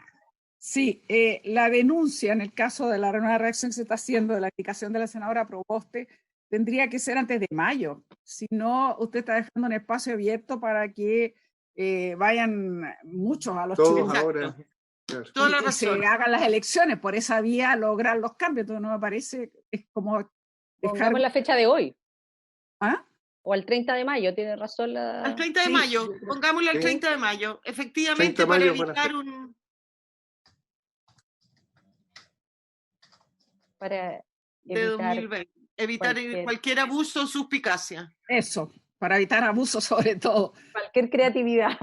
Sí, la denuncia en el caso de la nueva reacción que se está haciendo de la aplicación de la senadora Proboste tendría que ser antes de mayo. Si no, usted está dejando un espacio abierto para que vayan muchos a los chilenos. Ahora. Claro. Y que se hagan las elecciones, por esa vía lograr los cambios. Entonces no me parece, es como Pongamos la fecha de hoy. ¿Ah? O al 30 de mayo, tiene razón la... Al 30 de mayo, pongámoslo al 30 de mayo. Efectivamente, para evitar un... Para evitar cualquier abuso o suspicacia. Eso, para evitar abuso sobre todo. Cualquier creatividad.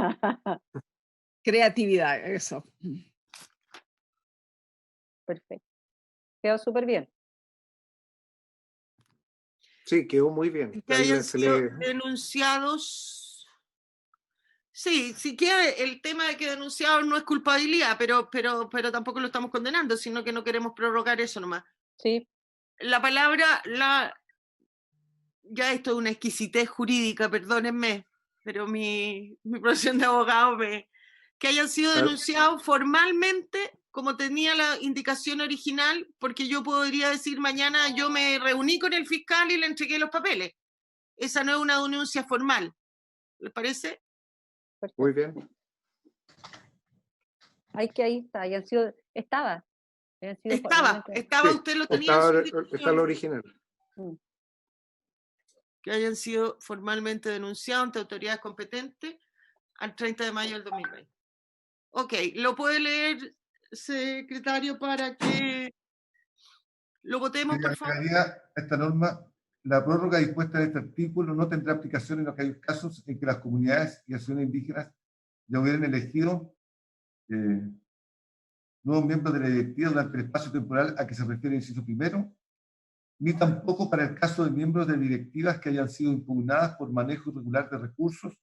Creatividad, eso. Perfecto. Quedó súper bien. Sí, quedó muy bien. Que hayan sido denunciados. Sí, si quiere, el tema de que denunciados no es culpabilidad, pero tampoco lo estamos condenando, sino que no queremos prorrogar eso nomás. Sí. La palabra, ya esto es una exquisitez jurídica, perdónenme, pero mi profesión de abogado que hayan sido denunciados formalmente, como tenía la indicación original, porque yo podría decir mañana yo me reuní con el fiscal y le entregué los papeles. Esa no es una denuncia formal. ¿Les parece? Perfecto. Muy bien. Ahí está, estaba, sí, usted lo tenía. Está lo original. Que hayan sido formalmente denunciados ante autoridades competentes al 30 de mayo del 2020. Ok, ¿lo puede leer, secretario, para que lo votemos, por favor? Esta norma, la prórroga dispuesta en este artículo no tendrá aplicación en aquellos casos en que las comunidades y asociaciones indígenas ya hubieran elegido nuevos miembros de la directiva durante el espacio temporal a que se refiere el inciso primero, ni tampoco para el caso de miembros de directivas que hayan sido impugnadas por manejo irregular de recursos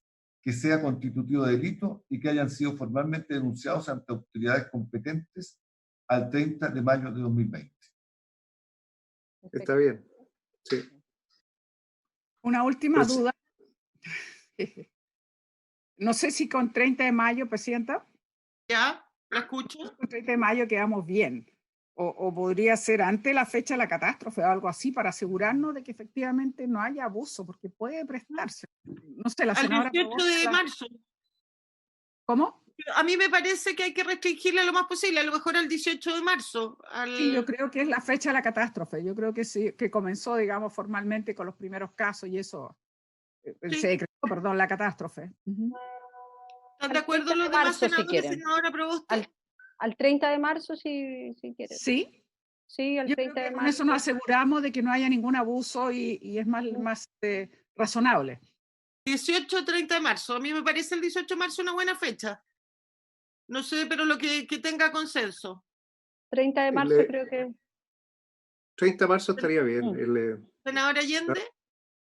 que sea constitutivo de delito y que hayan sido formalmente denunciados ante autoridades competentes al 30 de mayo de 2020. Está bien. Sí. Una última duda. No sé si con 30 de mayo, presidenta. Ya, la escucho. Con 30 de mayo quedamos bien. O podría ser antes la fecha de la catástrofe o algo así para asegurarnos de que efectivamente no haya abuso, porque puede prestarse. No sé, la senadora... Al 18 de marzo. ¿Cómo? A mí me parece que hay que restringirle lo más posible, a lo mejor al 18 de marzo. Sí, yo creo que es la fecha de la catástrofe. Yo creo que sí, que comenzó, digamos, formalmente con los primeros casos y eso. Sí. Se decretó, perdón, la catástrofe. ¿Están de acuerdo los demás senadores, senadora Proboste? Al 30 de marzo, si quieren. ¿Sí? Sí, al 30 de marzo. Con eso nos aseguramos de que no haya ningún abuso y es más razonable. 18-30 de marzo. A mí me parece el 18 de marzo una buena fecha. No sé, pero lo que tenga consenso. 30 de marzo creo que... 30 de marzo estaría bien. ¿Senadora Allende?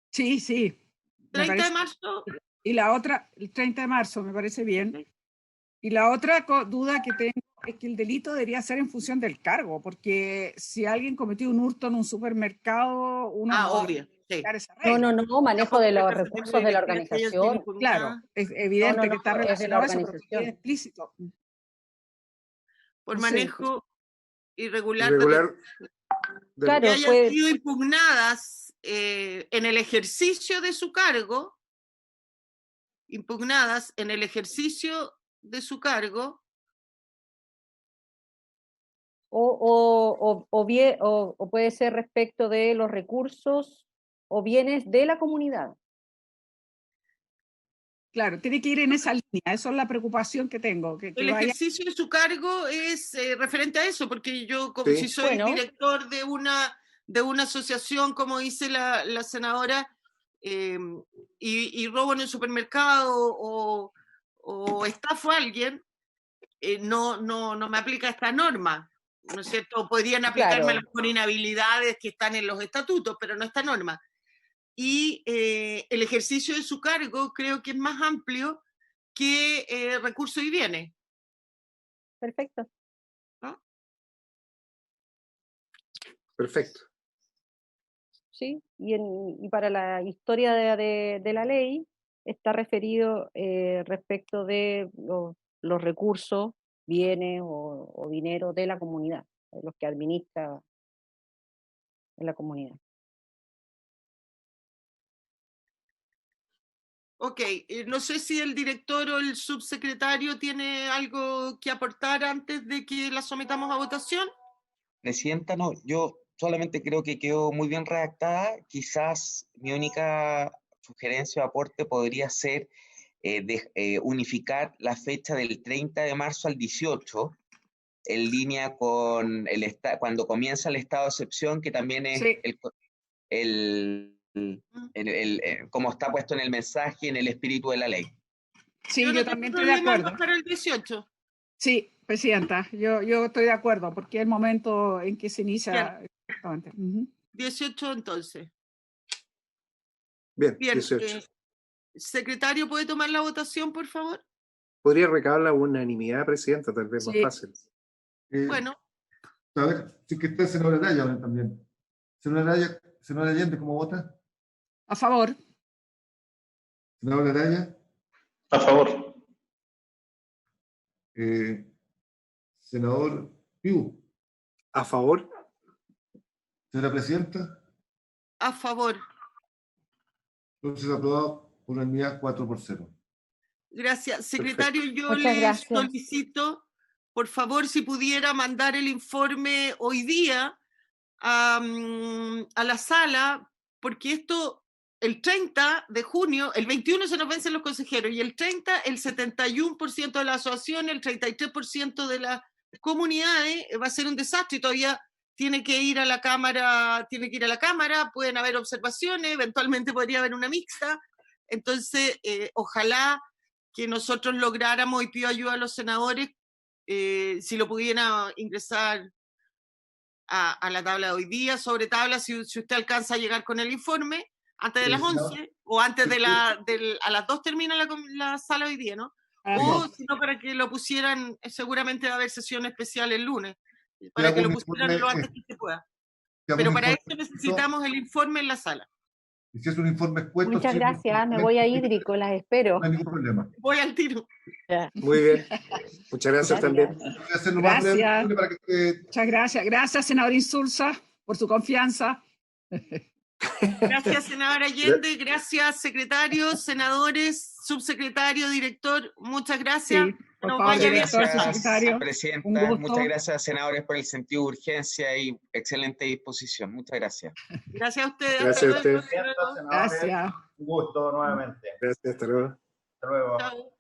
Sí. 30 de marzo. Y la otra, el 30 de marzo, me parece bien. Y la otra duda que tengo es que el delito debería ser en función del cargo, porque si alguien cometió un hurto en un supermercado, uno obvio. Sí. No, manejo de los recursos de la organización. Claro, es evidente que está relacionado eso, pero es explícito. Por manejo irregular. Claro, que hayan sido impugnadas en el ejercicio de su cargo, o puede ser respecto de los recursos o bienes de la comunidad. Claro, tiene que ir en esa línea, eso es la preocupación que tengo. El ejercicio de su cargo es referente a eso, porque yo, como si soy director de una asociación, como dice la senadora, y robo en el supermercado o estafo a alguien, no me aplica esta norma. ¿no es cierto? Podrían aplicarme las inhabilidades que están en los estatutos, pero no esta norma. Y el ejercicio de su cargo creo que es más amplio que recursos y bienes. Perfecto. ¿No? Perfecto. Sí, y para la historia de la ley está referido respecto de los recursos, bienes o dinero de la comunidad, de los que administra en la comunidad. Ok, no sé si el director o el subsecretario tiene algo que aportar antes de que la sometamos a votación. Presidenta, no, yo solamente creo que quedó muy bien redactada. Quizás mi única sugerencia o aporte podría ser unificar la fecha del 30 de marzo al 18, en línea con cuando comienza el estado de excepción, que también es como está puesto en el mensaje, en el espíritu de la ley. Sí, yo también estoy de acuerdo. Para el 18. Sí, presidenta, yo estoy de acuerdo, porque es el momento en que se inicia. Exactamente. 18 entonces. Bien, 18. Secretario, ¿puede tomar la votación, por favor? Podría recabar la unanimidad, presidenta, tal vez más fácil. Bueno. A ver, sí que está el senador Araya también. Senador Allende, ¿cómo vota? A favor. Senador Araya. A favor. Senador Piu. A favor. Señora presidenta. A favor. Entonces aprobado por unanimidad 4-0. Gracias. Secretario, yo Muchas gracias. solicito, por favor, si pudiera mandar el informe hoy día a la sala, porque esto, el 30 de junio, el 21 se nos vencen los consejeros, y el 30, el 71% de la asociación, el 33% de las comunidades, va a ser un desastre, y todavía tiene que ir a la Cámara, pueden haber observaciones, eventualmente podría haber una mixta, entonces ojalá que nosotros lográramos, y pido ayuda a los senadores, si lo pudieran ingresar a la tabla de hoy día, sobre tabla, si usted alcanza a llegar con el informe, antes de las 11, o antes a las 2 termina la sala hoy día, ¿no? O si no, para que lo pusieran, seguramente va a haber sesión especial el lunes, para que lo pusieran lo antes que se pueda. Pero para eso necesitamos el informe en la sala. Y si es un informe expuesto... Muchas gracias, me voy a Hídrico, las espero. No hay ningún problema. Voy al tiro. Muy bien. Muchas gracias también. Gracias. Muchas gracias. Gracias, senador Insulza, por su confianza. Gracias, senador Allende. Gracias, secretarios, senadores, subsecretario, director. Muchas gracias. Sí, por favor, director, subsecretario. Presidenta, muchas gracias, senadores, por el sentido de urgencia y excelente disposición. Muchas gracias. Gracias a ustedes. Gracias a ustedes. Gracias. Un gusto nuevamente. Gracias, hasta luego. Hasta luego. Chao.